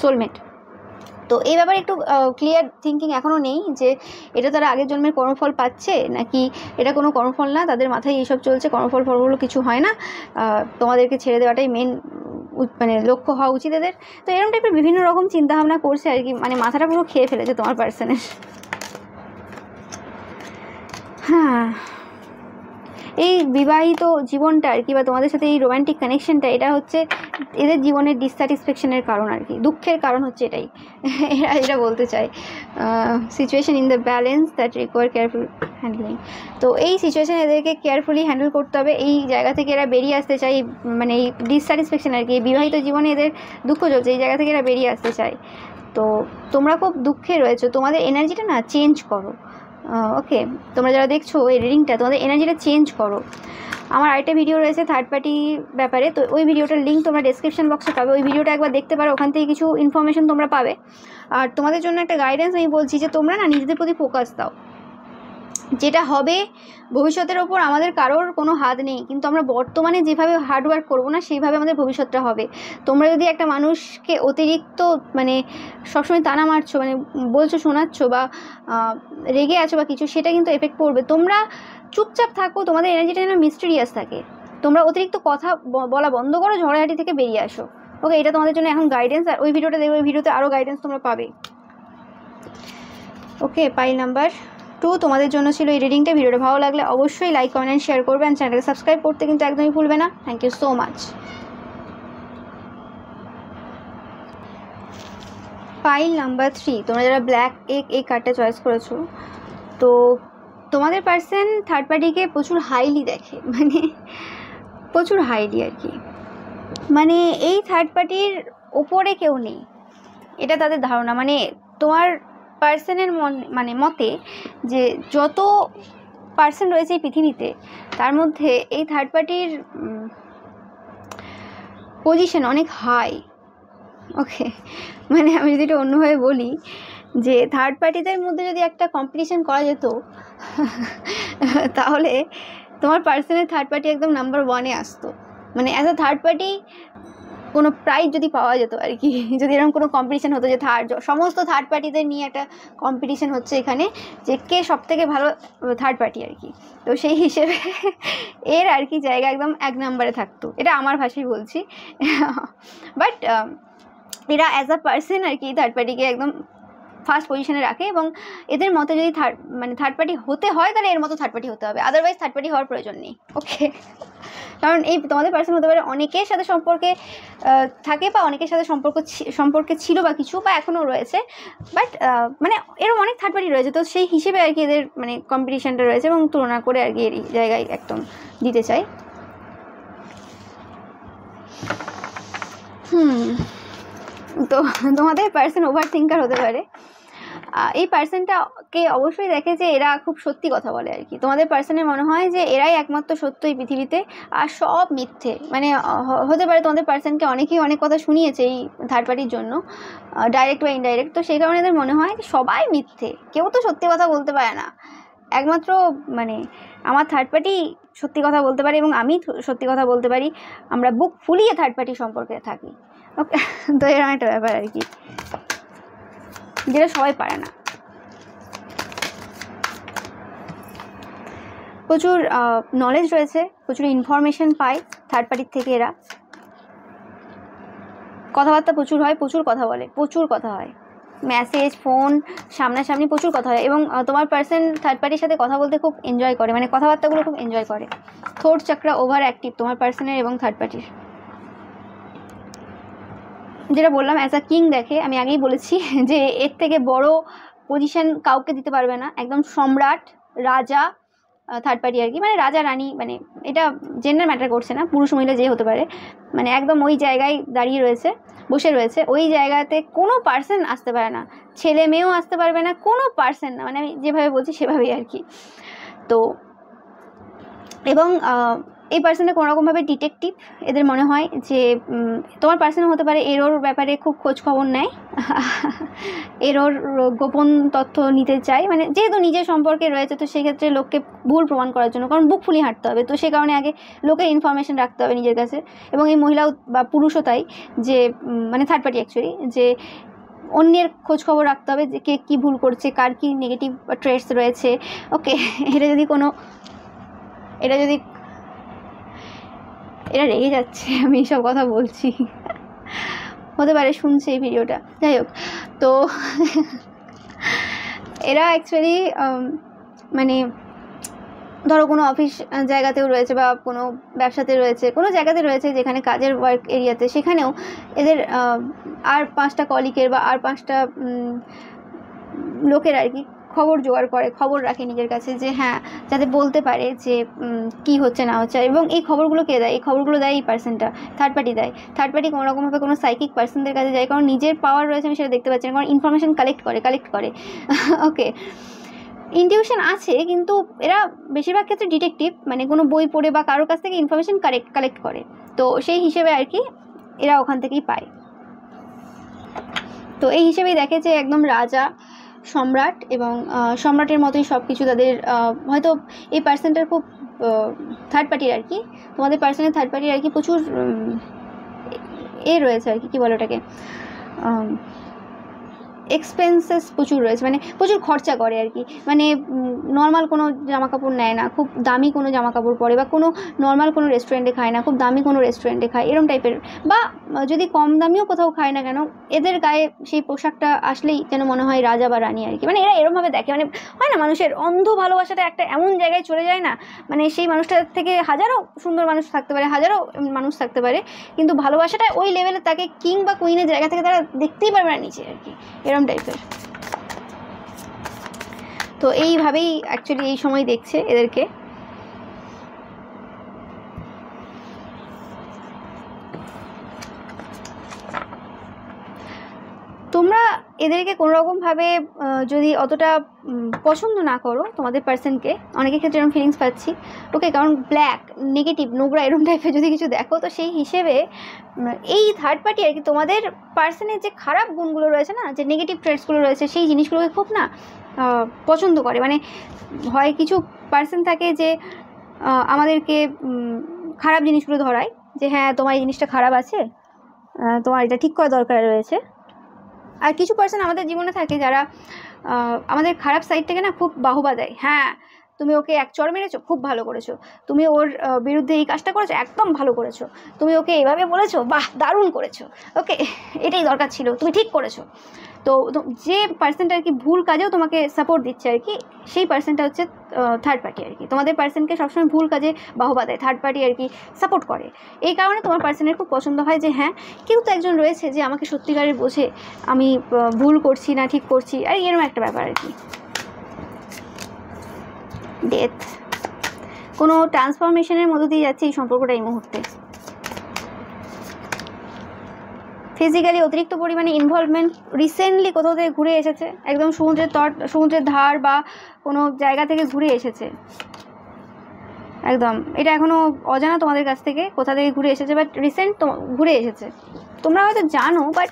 সোলমেট। তো এই ব্যাপারে একটু ক্লিয়ার থিঙ্কিং এখনও নেই যে এটা তারা আগের জন্মের কর্মফল পাচ্ছে নাকি এটা কোনো কর্মফল না, তাদের মাথায় এইসব চলছে, কর্মফলগুলো কিছু হয় না, তোমাদেরকে ছেড়ে দেওয়াটাই মেন মানে লক্ষ্য হওয়া উচিত এদের। তো এরকম টাইপের বিভিন্ন রকম চিন্তাভাবনা করছে আর কি, মানে মাথাটা পুরো খেয়ে ফেলেছে তোমার পার্সনের। হ্যাঁ, এই বিবাহিত জীবনটা আর কি, বা তোমাদের সাথে এই রোম্যান্টিক কানেকশনটা, এটা হচ্ছে এদের জীবনের ডিসস্যাটিসফ্যাকশনের কারণ আর কি, দুঃখের কারণ হচ্ছে এটাই। এরা এটা বলতে চায় situation in the balance that require careful handling. তো এই সিচুয়েশান এদেরকে কেয়ারফুলি হ্যান্ডেল করতে হবে, এই জায়গা থেকে এরা বেরিয়ে আসতে চায়, মানে এই ডিসস্যাটিসফ্যাকশন আর কি, বিবাহিত জীবনে এদের দুঃখ চলছে, এই জায়গা থেকে এরা বেরিয়ে আসতে চায়। তো তোমরা খুব দুঃখে রয়েছো, তোমাদের এনার্জিটা না চেঞ্জ করো। ওকে, তোমরা যারা দেখছো এই রিডিংটা, তোমাদের এনার্জিটা চেঞ্জ করো। আমার আরেকটা ভিডিও রয়েছে থার্ড পার্টি ব্যাপারে, তো ওই ভিডিওটার লিঙ্ক তোমরা ডেসক্রিপশন বক্সে পাবে, ওই ভিডিওটা একবার দেখতে পারো, ওখান থেকে কিছু ইনফরমেশন তোমরা পাবে। আর তোমাদের জন্য একটা গাইডেন্স আমি বলছি যে তোমরা না নিজেদের প্রতি ফোকাস দাও। যেটা হবে ভবিষ্যতের ওপর আমাদের কারোর কোনো হাত নেই, কিন্তু আমরা বর্তমানে যেভাবে হার্ডওয়ার্ক করবো না সেইভাবে আমাদের ভবিষ্যৎটা হবে। তোমরা যদি একটা মানুষকে অতিরিক্ত মানে সবসময় তানা মারছো, মানে বলছো শোনাচ্ছ বা রেগে আছো বা কিছু, সেটা কিন্তু এফেক্ট পড়বে। তোমরা চুপচাপ থাকো, তোমাদের এনার্জিটা যেন মিস্টেরিয়াস থাকে। তোমরা অতিরিক্ত কথা বলা বন্ধ করো, ঝড়াঝাটি থেকে বেরিয়ে আসো। ওকে, এটা তোমাদের জন্য এখন গাইডেন্স। আর ওই ভিডিওটা দেখবে, ওই ভিডিওতে আরও গাইডেন্স তোমরা পাবে। ওকে, পাইল নাম্বার 2 তোমাদের জন্য ছিল এই রিডিংটা। ভিডিওটা ভালো লাগলে অবশ্যই লাইক, কমেন্ট অ্যান্ড শেয়ার করবে, অ্যান্ড চ্যানেলটাকে সাবস্ক্রাইব করতে কিন্তু একদমই ভুলবে না। Thank you so much. Pile number 3 তোমরা যারা ব্ল্যাক এই কার্ডটা চয়েস করেছো, তো তোমাদের পার্সন থার্ড পার্টিকে প্রচুর হাইলি দেখে, মানে প্রচুর হাইলি আর কি, মানে এই থার্ড পার্টির ওপরে কেউ নেই, এটা তাদের ধারণা। মানে তোমার পার্সনের মতে যে যত পার্সন রয়েছে এই পৃথিবীতে, তার মধ্যে এই থার্ড পার্টির পজিশন অনেক হাই। ওকে, মানে আমি যদি এটা অন্যভাবে বলি, যে থার্ড পার্টিদের মধ্যে যদি একটা কম্পিটিশন করা যেত, তাহলে তোমার পার্সনের থার্ড পার্টি একদম নাম্বার 1-এ আসতো। মানে অ্যাজ আ থার্ড পার্টি কোনো প্রাইজ যদি পাওয়া যেত আর কি, যদি এরকম কোনো কম্পিটিশান হতো যে সমস্ত থার্ড পার্টিদের নিয়ে একটা কম্পিটিশান হচ্ছে এখানে, যে কে সবথেকে ভালো থার্ড পার্টি আর কি, তো সেই হিসেবে এর আর কি জায়গা একদম 1 নম্বরে থাকতো। এটা আমার ভাষায় বলছি, বাট এরা অ্যাজ আ পার্সন আর কি থার্ড পার্টিকে একদম ফার্স্ট পজিশনে রাখে, এবং এদের মতে যদি থার্ড পার্টি হতে হয়, তাহলে এর মতো থার্ড পার্টি হতে হবে, আদারওয়াইজ থার্ড পার্টি হওয়ার প্রয়োজন নেই। ওকে, কারণ এই তোমাদের পার্সন হতে পারে অনেকের সাথে সম্পর্কে থাকে, বা অনেকের সাথে সম্পর্কে ছিল বা কিছু, বা এখনও রয়েছে, বাট মানে এরকম অনেক থার্ড পার্টি রয়েছে, তো সেই হিসেবে আর কি এদের মানে কম্পিটিশানটা রয়েছে, এবং তুলনা করে আর কি এর জায়গায় একদম দিতে চাই। তো তোমাদের পার্সন ওভার থিঙ্কার হতে পারে। এই পার্সনটাকে অবশ্যই দেখে যে এরা খুব সত্যি কথা বলে আর কি। তোমাদের পার্সনের মনে হয় যে এরাই একমাত্র সত্য এই পৃথিবীতে, আর সব মিথ্যে। মানে হতে পারে তোমাদের পার্সনকে অনেকেই অনেক কথা শুনিয়েছে এই থার্ড পার্টির জন্য, ডাইরেক্ট বা ইনডাইরেক্ট, তো সেই কারণে এদের মনে হয় যে সবাই মিথ্যে, কেউ তো সত্যি কথা বলতে পারে না, একমাত্র মানে আমার থার্ড পার্টি সত্যি কথা বলতে পারে, এবং আমি সত্যি কথা বলতে পারি, আমরা বুক ফুলিয়ে থার্ড পার্টি সম্পর্কে থাকি। ওকে, তো এরকম একটা ব্যাপার আর কি, যেটা সবাই পারে না। প্রচুর নলেজ রয়েছে, প্রচুর ইনফরমেশন পায় থার্ড পার্টির থেকে এরা। কথাবার্তা প্রচুর হয়, প্রচুর কথা বলে, প্রচুর কথা হয়, মেসেজ, ফোন, সামনাসামনি প্রচুর কথা হয়, এবং তোমার পার্সন থার্ড পার্টির সাথে কথা বলতে খুব এনজয় করে, মানে কথাবার্তাগুলো খুব এনজয় করে। থ্রোট চাকরা ওভার অ্যাক্টিভ তোমার পার্সনের এবং থার্ড পার্টির। যেটা বললাম অ্যাজ আ কিং দেখে, আমি আগেই বলেছি যে এর থেকে বড় পজিশন কাউকে দিতে পারবে না, একদম সম্রাট, রাজা থার্ড পার্টি আর কি, মানে রাজা রানী, মানে এটা জেন্ডার ম্যাটার করছে না, পুরুষ মহিলা যে হতে পারে, মানে একদম ওই জায়গায় দাঁড়িয়ে রয়েছে, বসে রয়েছে, ওই জায়গাতে কোনো পার্সন আসতে পারে না, ছেলে মেয়েও আসতে পারবে না, কোনো পার্সন না, মানে আমি যেভাবে বলছি সেভাবেই আর কি। তো এবং এই পার্সনটা কোনোরকমভাবে ডিটেকটিভ, এদের মনে হয় যে তোমার পার্সন হতে পারে এর ওর ব্যাপারে খুব খোঁজ খবর নেয়, এর ওর গোপন তথ্য নিতে চায়, মানে যেহেতু নিজের সম্পর্কে রয়েছে, তো সেক্ষেত্রে লোককে ভুল প্রমাণ করার জন্য, কারণ বুক ফুলিয়ে হাঁটতে হবে, তো সে কারণে আগে লোকের ইনফরমেশন রাখতে হবে নিজের কাছে। এবং এই মহিলাও বা পুরুষও তাই, যে মানে থার্ড পার্টি অ্যাকচুয়ালি, যে অন্যের খোঁজ খবর রাখতে হবে, যে কে কী ভুল করছে, কার কী নেগেটিভ ট্রেটস রয়েছে। ওকে, এরা রেগে যাচ্ছে আমি এইসব কথা বলছি, হতে পারে শুনছে এই ভিডিওটা, যাই হোক। তো এরা অ্যাকচুয়ালি মানে ধরো কোনো অফিস জায়গাতেও রয়েছে বা কোনো ব্যবসাতে রয়েছে, কোনো জায়গাতে রয়েছে যেখানে কাজের ওয়ার্ক এরিয়াতে, সেখানেও এদের আর 5টা কলিগের বা আর 5টা লোকের আর কি খবর জোগাড় করে, খবর রাখে নিজের কাছে, যে হ্যাঁ যাতে বলতে পারে যে কি হচ্ছে না হচ্ছে। এবং এই খবরগুলো কে দেয়? এই খবরগুলো দেয় এই পার্সনটা, থার্ড পার্টি দেয়। থার্ড পার্টি কোনো রকমভাবে কোনো সাইকিক পার্সনদের কাছে যায়, কারণ নিজের পাওয়ার রয়েছে আমি সেটা দেখতে পাচ্ছি না, কারণ ইনফরমেশন কালেক্ট করে ওকে। ইনটিউশন আছে, কিন্তু এরা বেশিরভাগ ক্ষেত্রে ডিটেকটিভ, মানে কোনো বই পড়ে বা কারোর কাছ থেকে ইনফরমেশন কালেক্ট করে, তো সেই হিসেবে আর কি এরা ওখান থেকেই পায়। তো এই হিসেবেই দেখে যে একদম রাজা, সম্রাট এবং সম্রাটের মতোই সব কিছু তাদের। হয়তো এই পার্সনটার খুব থার্ড পার্টির আর কি, তোমাদের পার্সনের থার্ড পার্টির আর কি প্রচুর রয়েছে আর কি, কী বলে ওটাকে, এক্সপেন্সেস প্রচুর রয়েছে, মানে প্রচুর খরচা করে আর কি। মানে নর্মাল কোনো জামা কাপড় নেয় না, খুব দামি কোনো জামা কাপড় পরে, বা কোনো নর্মাল কোনো রেস্টুরেন্টে খায় না, খুব দামি কোনো রেস্টুরেন্টে খায়, এরম টাইপের। বা যদি কম দামিও কোথাও খায় না কেন, এদের গায়ে সেই পোশাকটা আসলেই যেন মনে হয় রাজা বা রানী আর কি। মানে এরা এরমভাবে দেখে, মানে হয় না মানুষের অন্ধ ভালোবাসাটা একটা এমন জায়গায় চলে যায় না, মানে সেই মানুষটার থেকে হাজারো সুন্দর মানুষ থাকতে পারে, হাজারো মানুষ থাকতে পারে, কিন্তু ভালোবাসাটা ওই লেভেলে তাকে কিং বা কুইনের জায়গা থেকে তারা দেখতেই পারবে না নিচে আর কি, এরম টাইপের। তো এইভাবেই অ্যাকচুয়ালি এই সময় দেখছে এদেরকে। তোমরা এদেরকে কোনো রকমভাবে যদি অতটা পছন্দ না করো তোমাদের পার্সনকে, অনেকের ক্ষেত্রে এরকম ফিলিংস পাচ্ছি, ওকে, কারণ ব্ল্যাক, নেগেটিভ, নোংরা এরকম টাইপের যদি কিছু দেখো, তো সেই হিসেবে এই থার্ড পার্টি আর কি তোমাদের পার্সনের যে খারাপ গুণগুলো রয়েছে না, যে নেগেটিভ ট্রেটসগুলো রয়েছে, সেই জিনিসগুলোকে খুব না পছন্দ করে। মানে হয় কিছু পার্সন থাকে যে আমাদেরকে খারাপ জিনিসগুলো ধরায়, যে হ্যাঁ তোমার এই জিনিসটা খারাপ আছে, তোমার এটা ঠিক করা দরকার রয়েছে। আর কিছু পার্সন আমাদের জীবনে থাকে যারা আমাদের খারাপ সাইডটাকে না খুব বাহবা দেয়, হ্যাঁ তুমি ওকে এক চড় মেরেছো, খুব ভালো করেছো, তুমি ওর বিরুদ্ধে এই কাজটা করেছো, একদম ভালো করেছো, তুমি ওকে এইভাবে বলেছো, বাহ দারুণ করেছো, ওকে এটাই দরকার ছিল, তুমি ঠিক করেছো। তো যে পার্সনটা আর কি ভুল কাজেও তোমাকে সাপোর্ট দিচ্ছে আর কি, সেই পার্সনটা হচ্ছে থার্ড পার্টি আর কি। তোমাদের পার্সনকে সবসময় ভুল কাজে বাহবা দেয়, থার্ড পার্টি আর কি সাপোর্ট করে। এই কারণে তোমার পার্সনের খুব পছন্দ হয় যে হ্যাঁ কেউ তো একজন রয়েছে যে আমাকে সত্যিকারের বোঝে, আমি ভুল করছি না ঠিক করছি, আর এরকম একটা ব্যাপার আর কি। ডেথ, কোনো ট্রান্সফরমেশনের মধ্য দিয়ে যাচ্ছে এই সম্পর্কটা এই মুহূর্তে। ফিজিক্যালি অতিরিক্ত পরিমাণে ইনভলভমেন্ট, রিসেন্টলি কোথাও থেকে ঘুরে এসেছে, একদম সমুদ্রের ধার বা কোনো জায়গা থেকে ঘুরে এসেছে, একদম এটা এখনও অজানা তোমাদের কাছ থেকে কোথা থেকে ঘুরে এসেছে, বাট রিসেন্ট ঘুরে এসেছে। তোমরা হয়তো জানো বাট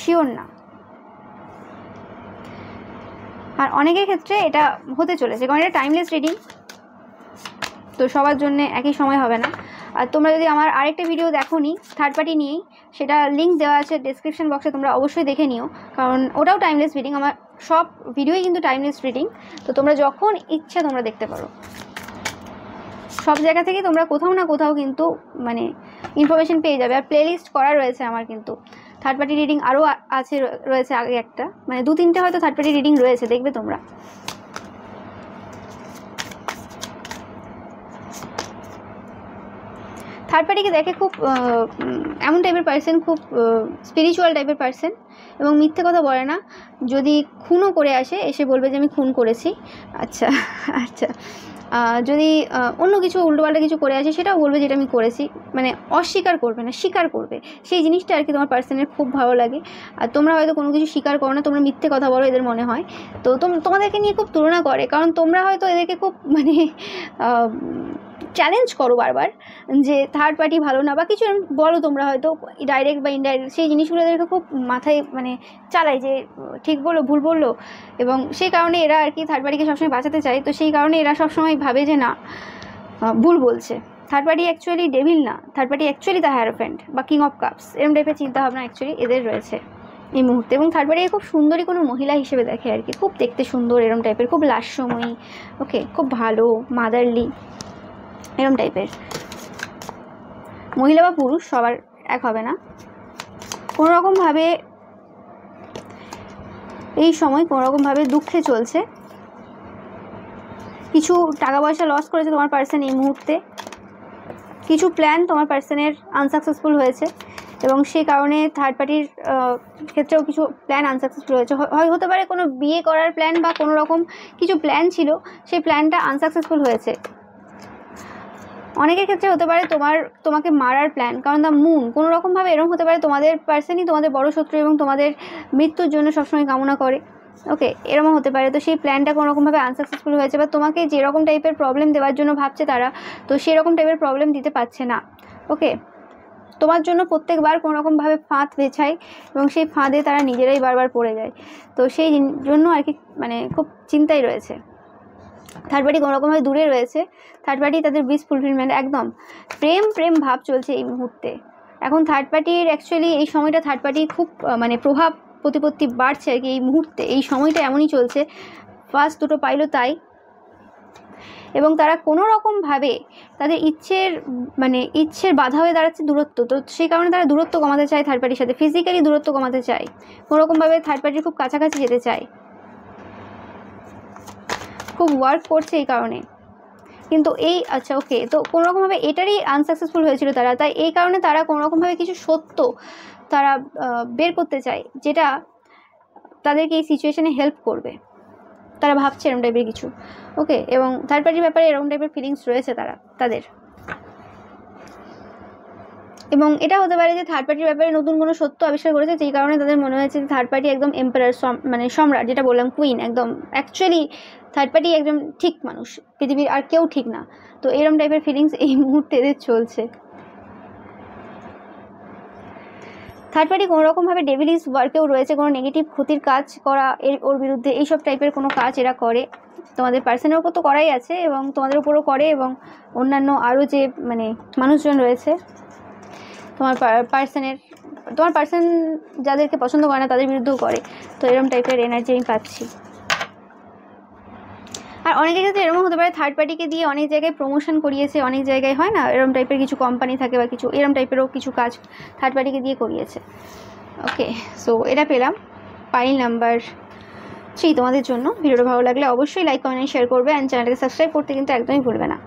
শিওর না। আর অনেকের ক্ষেত্রে এটা হতে চলেছে, কারণ এটা টাইমলেস রিডিং, তো সবার জন্য একই সময় হবে না। আর তোমরা যদি আমার আরেকটা ভিডিও দেখো নি থার্ড পার্টি নিয়েই, সেটা লিঙ্ক দেওয়া আছে ডেসক্রিপশন বক্সে, তোমরা অবশ্যই দেখে নিও, কারণ ওটাও টাইমলেস রিডিং। আমার সব ভিডিওই কিন্তু টাইমলেস রিডিং, তো তোমরা যখন ইচ্ছা তোমরা দেখতে পারো। সব জায়গা থেকে তোমরা কোথাও না কোথাও কিন্তু মানে ইনফরমেশন পেয়ে যাবে। আর প্লেলিস্ট করা রয়েছে আমার, কিন্তু থার্ড পার্টি রিডিং আরও আছে, রয়েছে আগে একটা, মানে 2-3টে হয়তো থার্ড পার্টি রিডিং রয়েছে, দেখবে তোমরা। থার্ড পার্টিকে দেখে খুব এমন টাইপের পার্সন, খুব স্পিরিচুয়াল টাইপের পার্সন, এবং মিথ্যে কথা বলে না। যদি খুনও করে এসে বলবে যে আমি খুন করেছি, আচ্ছা আচ্ছা, যদি অন্য কিছু উল্টোপাল্টা কিছু করে আসে সেটাও বলবে যেটা আমি করেছি, মানে অস্বীকার করবে না, স্বীকার করবে। সেই জিনিসটা আর কি তোমার পার্সনের খুব ভালো লাগে। আর তোমরা হয়তো কোনো কিছু স্বীকার করো না, তোমরা মিথ্যে কথা বলো এদের মনে হয়, তো তোমাদেরকে নিয়ে খুব তুলনা করে, কারণ তোমরা হয়তো এদেরকে খুব মানে চ্যালেঞ্জ করো বারবার যে থার্ড পার্টি ভালো না বা কিছু বলো, তোমরা হয়তো ডাইরেক্ট বা ইনডাইরেক্ট সেই জিনিসগুলো এদেরকে খুব মাথায় মানে চালায় যে ঠিক বললো ভুল বললো, এবং সেই কারণে এরা আর কি থার্ড পার্টিকে সবসময় বাঁচাতে চায়। তো সেই কারণে এরা সবসময় ভাবে যে না ভুল বলছে। থার্ড পার্টি অ্যাকচুয়ালি ডেভিল না, থার্ড পার্টি অ্যাকচুয়ালি দ্য হ্যারোফ্যান্ট বা কিং অফ কাপস, এরম টাইপের চিন্তাভাবনা অ্যাকচুয়ালি এদের রয়েছে এই মুহূর্তে। এবং থার্ড পার্টিকে খুব সুন্দরী কোনো মহিলা হিসেবে দেখে আর কি, খুব দেখতে সুন্দর এরম টাইপের, খুব লাস্যময়ী, ওকে, খুব ভালো, মাদারলি, এরম টাইপের মহিলা বা পুরুষ সবার এক হবে না। কোনো রকমভাবে এই সময় কোনো রকমভাবে দুঃখে চলছে, কিছু টাকা পয়সা লস করেছে তোমার পার্সন এই মুহূর্তে, কিছু প্ল্যান তোমার পার্সনের আনসাকসেসফুল হয়েছে এবং সেই কারণে থার্ড পার্টির ক্ষেত্রেও কিছু প্ল্যান আনসাকসেসফুল হয়েছে। হয় হতে পারে কোনো বিয়ে করার প্ল্যান বা কোনো রকম কিছু প্ল্যান ছিল, সেই প্ল্যানটা আনসাকসেসফুল হয়েছে। অনেকের ক্ষেত্রে হতে পারে তোমাকে মারার প্ল্যান, কারণ দ্য মুন কোনো রকমভাবে এরকম হতে পারে তোমাদের পার্সনই তোমাদের বড় শত্রু এবং তোমাদের মৃত্যুর জন্য সবসময় কামনা করে। ওকে, এরকম হতে পারে। তো সেই প্ল্যানটা কোনো রকমভাবে আনসাকসেসফুল হয়েছে বা তোমাকে যেরকম টাইপের প্রবলেম দেওয়ার জন্য ভাবছে তারা, তো সেরকম টাইপের প্রবলেম দিতে পারছে না। ওকে, তোমার জন্য প্রত্যেকবার কোনো রকমভাবে ফাঁদ বেছায় এবং সেই ফাঁদে তারা নিজেরাই বারবার পড়ে যায়। তো সেই জন্য আর কি মানে খুব চিন্তায় রয়েছে। থার্ড পার্টি কোনো রকমভাবে দূরে রয়েছে। থার্ড পার্টি তাদের উইশ ফুলফিলমেন্ট, একদম প্রেম ভাব চলছে এই মুহূর্তে। এখন থার্ড পার্টির অ্যাকচুয়ালি এই সময়টা থার্ড পার্টির খুব মানে প্রভাব প্রতিপত্তি বাড়ছে আর কি এই মুহূর্তে। এই সময়টা এমনই চলছে, ফার্স্ট দুটো পাইলো তাই। এবং তারা কোনো রকমভাবে তাদের ইচ্ছের বাধা হয়ে দাঁড়াচ্ছে দূরত্ব। তো সেই কারণে তারা দূরত্ব কমাতে চায় থার্ড পার্টির সাথে, ফিজিক্যালি দূরত্ব কমাতে চায়, কোনো রকমভাবে থার্ড পার্টির খুব কাছাকাছি যেতে চায়, খুব ওয়ার্ক করছে এই কারণে। কিন্তু এই আচ্ছা ওকে, তো কোনো রকমভাবে এটারই আনসাকসেসফুল হয়েছিল তারা, তাই এই কারণে তারা কোনো রকমভাবে কিছু সত্য তারা বের করতে চায় যেটা তাদেরকে এই সিচুয়েশনে হেল্প করবে। তারা ভাবছে এরকম টাইপের কিছু। ওকে, এবং থার্ড পার্টির ব্যাপারে এরকম টাইপের ফিলিংস রয়েছে তাদের। এবং এটা হতে পারে যে থার্ড পার্টির ব্যাপারে নতুন কোনো সত্য আবিষ্কার করেছে, যেই কারণে তাদের মনে হয়েছে যে থার্ড পার্টি একদম এম্পারার, মানে সম্রাট, যেটা বললাম কুইন, একদম অ্যাকচুয়ালি থার্ড পার্টি একদম ঠিক মানুষ, পৃথিবীর আর কেউ ঠিক না। তো এরকম টাইপের ফিলিংস এই মুহূর্তে এদের চলছে। থার্ড পার্টি কোনো রকমভাবে ডেভিলিস ওয়ার্কেও রয়েছে, কোনো নেগেটিভ ক্ষতির কাজ করা ওর বিরুদ্ধে, এইসব টাইপের কোনো কাজ এরা করে। তোমাদের পার্সনের ওপর তো করাই আছে এবং তোমাদের উপরও করে, এবং অন্যান্য আরও যে মানে মানুষজন রয়েছে তোমার পার্সন যাদেরকে পছন্দ করে না তাদের বিরুদ্ধেও করে। তো এরকম টাইপের এনার্জি আমি পাচ্ছি। আর অনেকের ক্ষেত্রে এরকম হতে পারে থার্ড পার্টিকে দিয়ে অনেক জায়গায় প্রমোশন করিয়েছে, অনেক জায়গায় হয় না এরকম টাইপের কিছু কোম্পানি থাকে বা কিছু এরকম টাইপেরও কিছু কাজ থার্ড পার্টিকে দিয়ে করিয়েছে। ওকে, সো এটা পেলাম পাইল নাম্বার 3 তোমাদের জন্য। ভিডিওটা ভালো লাগলে অবশ্যই লাইক কমেন্ট শেয়ার করবে অ্যান্ড চ্যানেলটাকে সাবস্ক্রাইব করতে কিন্তু একদমই ভুলবে না।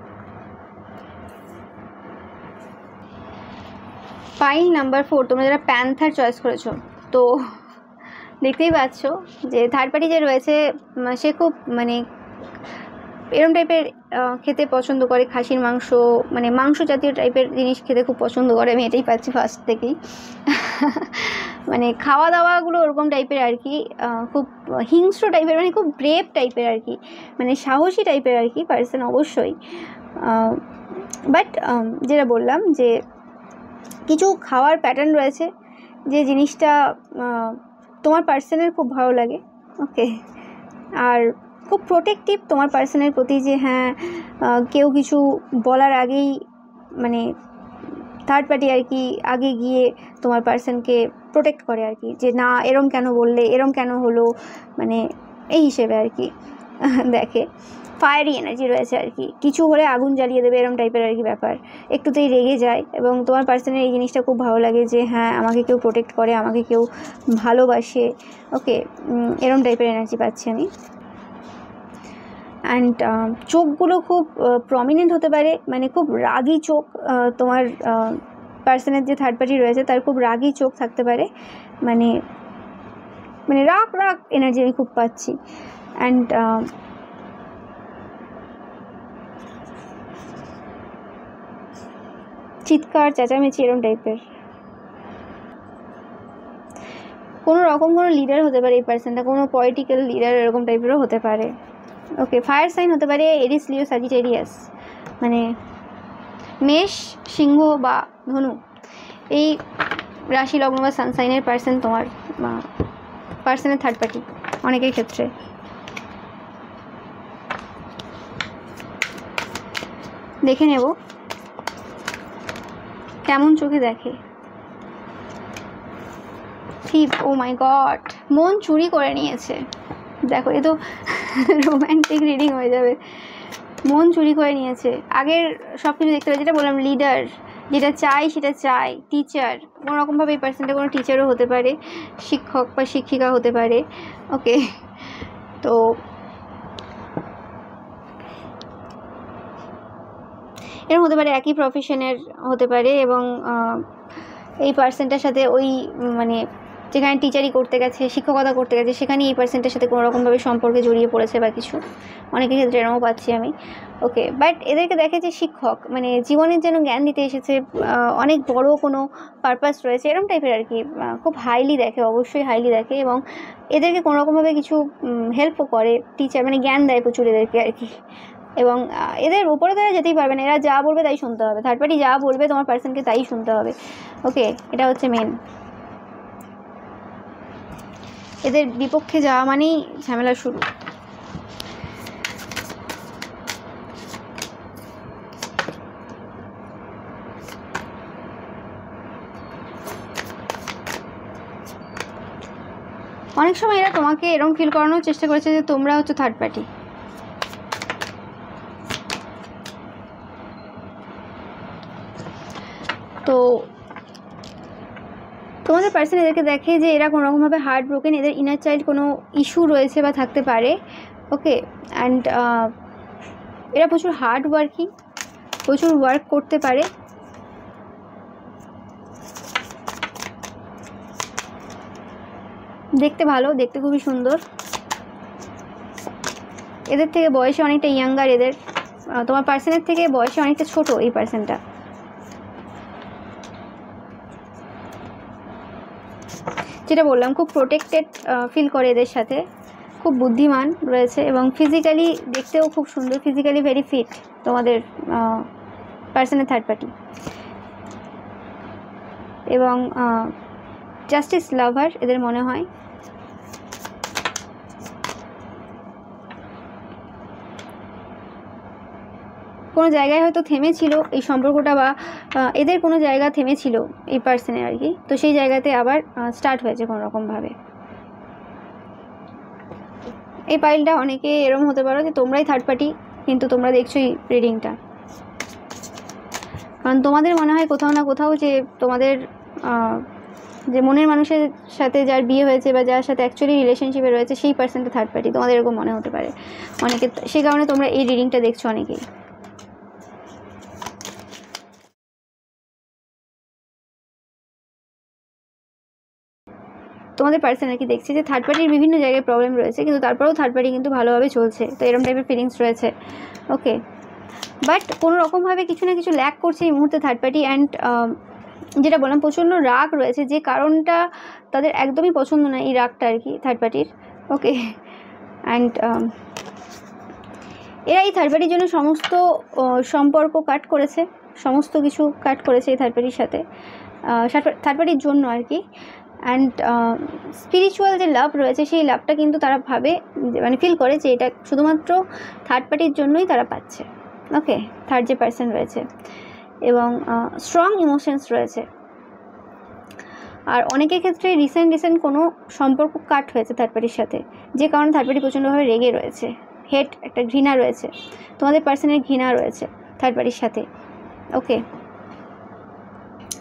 পাইল নাম্বার 4 তোমরা যারা প্যান্থার চয়েস করেছো, তো দেখতেই পাচ্ছ যে থার্ড পার্টি যে রয়েছে সে খুব মানে এরম টাইপের খেতে পছন্দ করে, খাসির মাংস মানে মাংস জাতীয় টাইপের জিনিস খেতে খুব পছন্দ করে, আমি এটাই পাচ্ছি ফার্স্ট থেকেই। মানে খাওয়া দাওয়াগুলো ওরকম টাইপের আর কি, খুব হিংস্র টাইপের, মানে খুব ব্রেভ টাইপের আর কি, মানে সাহসী টাইপের আর কি পার্সন অবশ্যই। বাট যেটা বললাম যে কিছু খাওয়ার প্যাটার্ন রয়েছে যে জিনিসটা তোমার পার্সনের খুব ভালো লাগে। ওকে, আর খুব প্রোটেক্টিভ তোমার পার্সনের প্রতি, যে হ্যাঁ কেউ কিছু বলার আগেই মানে থার্ড পার্টি আর কি আগে গিয়ে তোমার পার্সনকে প্রোটেক্ট করে আর কি, যে না এরম কেন বললে, এরম কেন হলো, মানে এই হিসেবে আর কি দেখে। ফায়ারি এনার্জি রয়েছে আর কি, কিছু হলে আগুন জ্বালিয়ে দেবে এরম টাইপের আর কি ব্যাপার, একটুতেই রেগে যায়। এবং তোমার পার্সনের এই জিনিসটা খুব ভালো লাগে যে হ্যাঁ আমাকে কেউ প্রোটেক্ট করে, আমাকে কেউ ভালোবাসে। ওকে, এরম টাইপের এনার্জি পাচ্ছি আমি। অ্যান্ড চোখগুলো খুব প্রমিনেন্ট হতে পারে, মানে খুব রাগী চোখ তোমার পার্সনের যে থার্ড পার্টি রয়েছে তার খুব রাগী চোখ থাকতে পারে, মানে রাগ এনার্জি আমি খুব পাচ্ছি। অ্যান্ড চিৎকার চেঁচামেচি এরকম টাইপের, কোনো রকম কোনো লিডার হতে পারে এই পার্সনটা, কোনো পলিটিক্যাল লিডার এরকম টাইপেরও হতে পারে। ওকে, ফায়ার সাইন হতে পারে এরিস, লিও, স্যাজিটেরিয়াস, মানে মেষ, সিংহ বা ধনু, এই রাশি লগ্ন বা সানসাইনের পার্সন তোমার পার্সনের থার্ড পার্টি অনেকের ক্ষেত্রে। দেখে নেব কেমন চোখে দেখে। ঠিক, ও মাই গড, মন চুরি করে নিয়েছে। দেখো, এ তো রোম্যান্টিক রিডিং হয়ে যাবে। মন চুরি করে নিয়েছে, আগের সব কিছু দেখতে পাই, যেটা বললাম লিডার, যেটা চাই সেটা চাই, টিচার, কোনো রকমভাবে এই পার্সনটা কোনো টিচারও হতে পারে, শিক্ষক বা শিক্ষিকা হতে পারে। ওকে, তো এরকম হতে পারে একই প্রফেশনের হতে পারে, এবং এই পার্সনটার সাথে ওই মানে যেখানে টিচারই করতে গেছে, শিক্ষকতা করতে গেছে, সেখানেই এই পার্সনটার সাথে কোনো রকমভাবে সম্পর্কে জড়িয়ে পড়েছে বা কিছু, অনেকের ক্ষেত্রে এরকমও পাচ্ছি আমি। ওকে, বাট এদেরকে দেখে যে শিক্ষক মানে জীবনের যেন জ্ঞান দিতে এসেছে, অনেক বড় কোনো পারপাস রয়েছে এরকম টাইপের আর কি, খুব হাইলি দেখে, অবশ্যই হাইলি দেখে, এবং এদেরকে কোনো রকমভাবে কিছু হেল্পও করে টিচার, মানে জ্ঞান দেয় প্রচুর এদেরকে আর কি। এবং এদের উপরে তো এরা যেতেই পারবে না, এরা যা বলবে তাই শুনতে হবে, থার্ড পার্টি যা বলবে তোমার পার্সনকে তাই শুনতে হবে। ওকে, এটা হচ্ছে মেন। এদের বিপক্ষে যাওয়া মানেই ঝামেলা শুরু। অনেক সময় এরা তোমাকে এরকম ফিল করানোর চেষ্টা করেছে যে তোমরা হচ্ছে থার্ড পার্টি। তো তোমাদের পার্সন এদেরকে দেখে যে এরা কোনো রকমভাবে হার্ট ব্রোকেন, এদের ইনার চাইল্ড কোনো ইস্যু রয়েছে বা থাকতে পারে। ওকে, অ্যান্ড এরা প্রচুর হার্ড ওয়ার্কিং, প্রচুর ওয়ার্ক করতে পারে। দেখতে ভালো, দেখতে খুবই সুন্দর। এদের থেকে বয়সে অনেকটা ইয়াঙ্গার, এদের তোমার পার্সনের থেকে বয়সে অনেকটা ছোট এই পার্সনটা। যেটা বললাম, খুব প্রোটেক্টেড ফিল করে এদের সাথে, খুব বুদ্ধিমান রয়েছে, এবং ফিজিক্যালি দেখতেও খুব সুন্দর, ফিজিক্যালি ভেরি ফিট তোমাদের পার্সনের থার্ড পার্টি। এবং জাস্টিস লাভার এদের মনে হয়। কোনো জায়গায় হয়তো থেমেছিল এই সম্পর্কটা, বা এদের কোনো জায়গা থেমেছিল এই পার্সনের আর কি, তো সেই জায়গাতে আবার স্টার্ট হয়েছে কোনো রকমভাবে। এই পাইলটা অনেকে এরকম হতে পারো যে তোমরাই থার্ড পার্টি, কিন্তু তোমরা দেখছো এই রিডিংটা, কারণ তোমাদের মনে হয় কোথাও না কোথাও যে তোমাদের যে মনের মানুষের সাথে যার বিয়ে হয়েছে বা যার সাথে অ্যাকচুয়ালি রিলেশনশিপে রয়েছে সেই পার্সনটা থার্ড পার্টি, তোমাদের এরকম মনে হতে পারে অনেকে, সেই কারণে তোমরা এই রিডিংটা দেখছো অনেকেই। তোমাদের পার্সন আর কি দেখছি যে থার্ড পার্টির বিভিন্ন জায়গায় প্রবলেম রয়েছে, কিন্তু তারপরেও থার্ড পার্টি কিন্তু ভালোভাবে চলছে, তো এরকম টাইপের ফিলিংস রয়েছে। ওকে, বাট কোনো রকমভাবে কিছু না কিছু ল্যাক করছে এই মুহূর্তে থার্ড পার্টি, অ্যান্ড যেটা বললাম প্রচণ্ড রাগ রয়েছে, যে কারণটা তাদের একদমই পছন্দ না এই রাগটা আর কি থার্ড পার্টির। ওকে, অ্যান্ড এরা এই থার্ড পার্টির জন্য সমস্ত সম্পর্ক কাট করেছে, সমস্ত কিছু কাট করেছে এই থার্ড পার্টির সাথে, থার্ড পার্টির জন্য আর কি। অ্যান্ড স্পিরিচুয়াল যে লাভ রয়েছে সেই লাভটা কিন্তু তারা ভাবে, মানে ফিল করে যে এটা শুধুমাত্র থার্ড পার্টির জন্যই তারা পাচ্ছে। ওকে, থার্ড যে পার্সন রয়েছে, এবং স্ট্রং ইমোশনস রয়েছে। আর অনেকের ক্ষেত্রে রিসেন্ট কোনো সম্পর্ক কাট হয়েছে থার্ড পার্টির সাথে, যে কারণে থার্ড পার্টি প্রচণ্ডভাবে রেগে রয়েছে, হেট, একটা ঘৃণা রয়েছে, তোমাদের পার্সনের ঘৃণা রয়েছে থার্ড পার্টির সাথে। ওকে,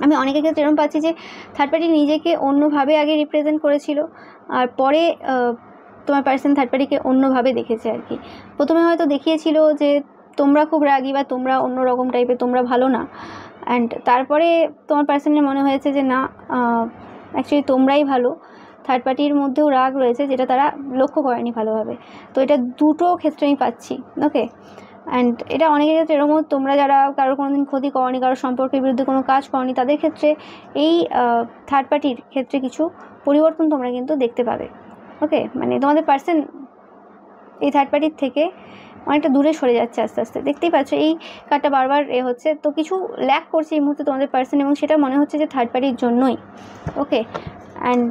আমি অনেকের ক্ষেত্রে এরকম পাচ্ছি যে থার্ড পার্টি নিজেকে অন্যভাবে আগে রিপ্রেজেন্ট করেছিল, আর পরে তোমার পার্সন থার্ড পার্টিকে অন্যভাবে দেখেছে আর কি। প্রথমে হয়তো দেখিয়েছিল যে তোমরা খুব রাগী বা তোমরা অন্য রকম টাইপের, তোমরা ভালো না, অ্যান্ড তারপরে তোমার পার্সনের মনে হয়েছে যে না, অ্যাকচুয়ালি তোমরাই ভালো। থার্ড পার্টির মধ্যেও রাগ রয়েছে, যেটা তারা লক্ষ্য করেনি ভালোভাবে। তো এটা দুটো ক্ষেত্রে আমি পাচ্ছি। ওকে, অ্যান্ড এটা অনেকের ক্ষেত্রে এরকম, তোমরা যারা কারোর কোনো দিন ক্ষতি করনি, কারোর সম্পর্কের বিরুদ্ধে কোনো কাজ করনি, তাদের ক্ষেত্রে এই থার্ড পার্টির ক্ষেত্রে কিছু পরিবর্তন তোমরা কিন্তু দেখতে পাবে। ওকে, মানে তোমাদের পার্সন এই থার্ড পার্টির থেকে অনেকটা দূরে সরে যাচ্ছে আস্তে আস্তে, দেখতেই পাচ্ছ এই কার্ডটা বারবার হচ্ছে, তো কিছু ল্যাক করছে এই মুহূর্তে তোমাদের পার্সন, এবং সেটা মনে হচ্ছে যে থার্ড পার্টির জন্যই। ওকে, অ্যান্ড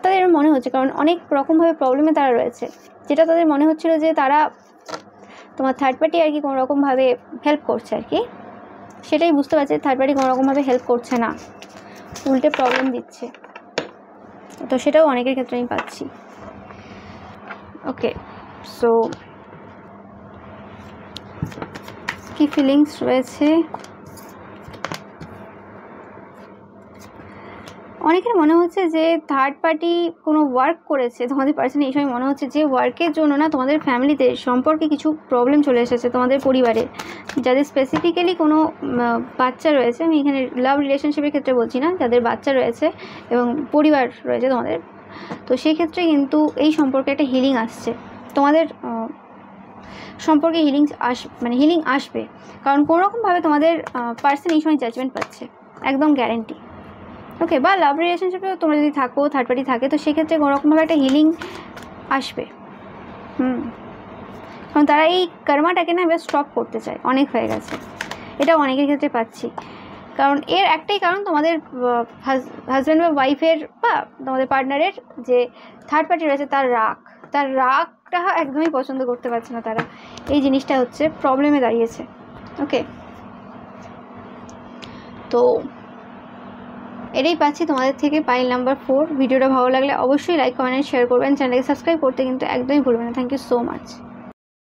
তাদের মনে হচ্ছে, কারণ অনেক রকমভাবে প্রবলেমে তারা রয়েছে, যেটা তাদের মনে হচ্ছিলো যে তারা তোমার থার্ড পার্টি আর কি কোনো রকমভাবে হেল্প করছে আর কি, সেটাই বুঝতে পারছে থার্ড পার্টি কোনো রকমভাবে হেল্প করছে না, উল্টে প্রবলেম দিচ্ছে। তো সেটাও অনেকের ক্ষেত্রে আমি পাচ্ছি। ওকে, সো কি ফিলিংস রয়েছে? অনেকের মনে হচ্ছে যে থার্ড পার্টি কোনো ওয়ার্ক করেছে তোমাদের পার্সন, এই সময় মনে হচ্ছে যে ওয়ার্কের জন্য না তোমাদের ফ্যামিলিতে সম্পর্কে কিছু প্রবলেম চলে এসেছে তোমাদের পরিবারে। যাদের স্পেসিফিক্যালি কোনো বাচ্চা রয়েছে, আমি এখানে লাভ রিলেশনশিপের ক্ষেত্রে বলছি না, যাদের বাচ্চা রয়েছে এবং পরিবার রয়েছে তোমাদের, তো সেই ক্ষেত্রে কিন্তু এই সম্পর্কে একটা হিলিং আসছে তোমাদের সম্পর্কে। হিলিং আসবে, কারণ কোনোরকমভাবে তোমাদের পার্সন এই সময় জাজমেন্ট পাচ্ছে, একদম গ্যারেন্টি। ওকে, বা লাভ রিলেশনশিপেও তোমরা যদি থাকো, থার্ড পার্টি থাকে, তো সেক্ষেত্রে কোনোরকমভাবে একটা হিলিং আসবে। কারণ তারা এই কর্মাটাকে না এবার স্টপ করতে চায়, অনেক হয়ে গেছে, এটা অনেকের ক্ষেত্রে পাচ্ছি। কারণ এর একটাই কারণ, তোমাদের হাজব্যান্ড বা ওয়াইফের বা তোমাদের পার্টনারের যে থার্ড পার্টি রয়েছে তার রাগটা একদমই পছন্দ করতে পারছে না তারা, এই জিনিসটা হচ্ছে প্রবলেমে দাঁড়িয়েছে। ওকে, তো এটাই পাচ্ছি তোমাদের থেকে পাইল নাম্বার 4। ভিডিওটা ভালো লাগলে অবশ্যই লাইক, কমেন্ট, শেয়ার করবেন। চ্যানেলকে সাবস্ক্রাইব করতে কিন্তু একদমই ভুলবেন না। Thank you so much.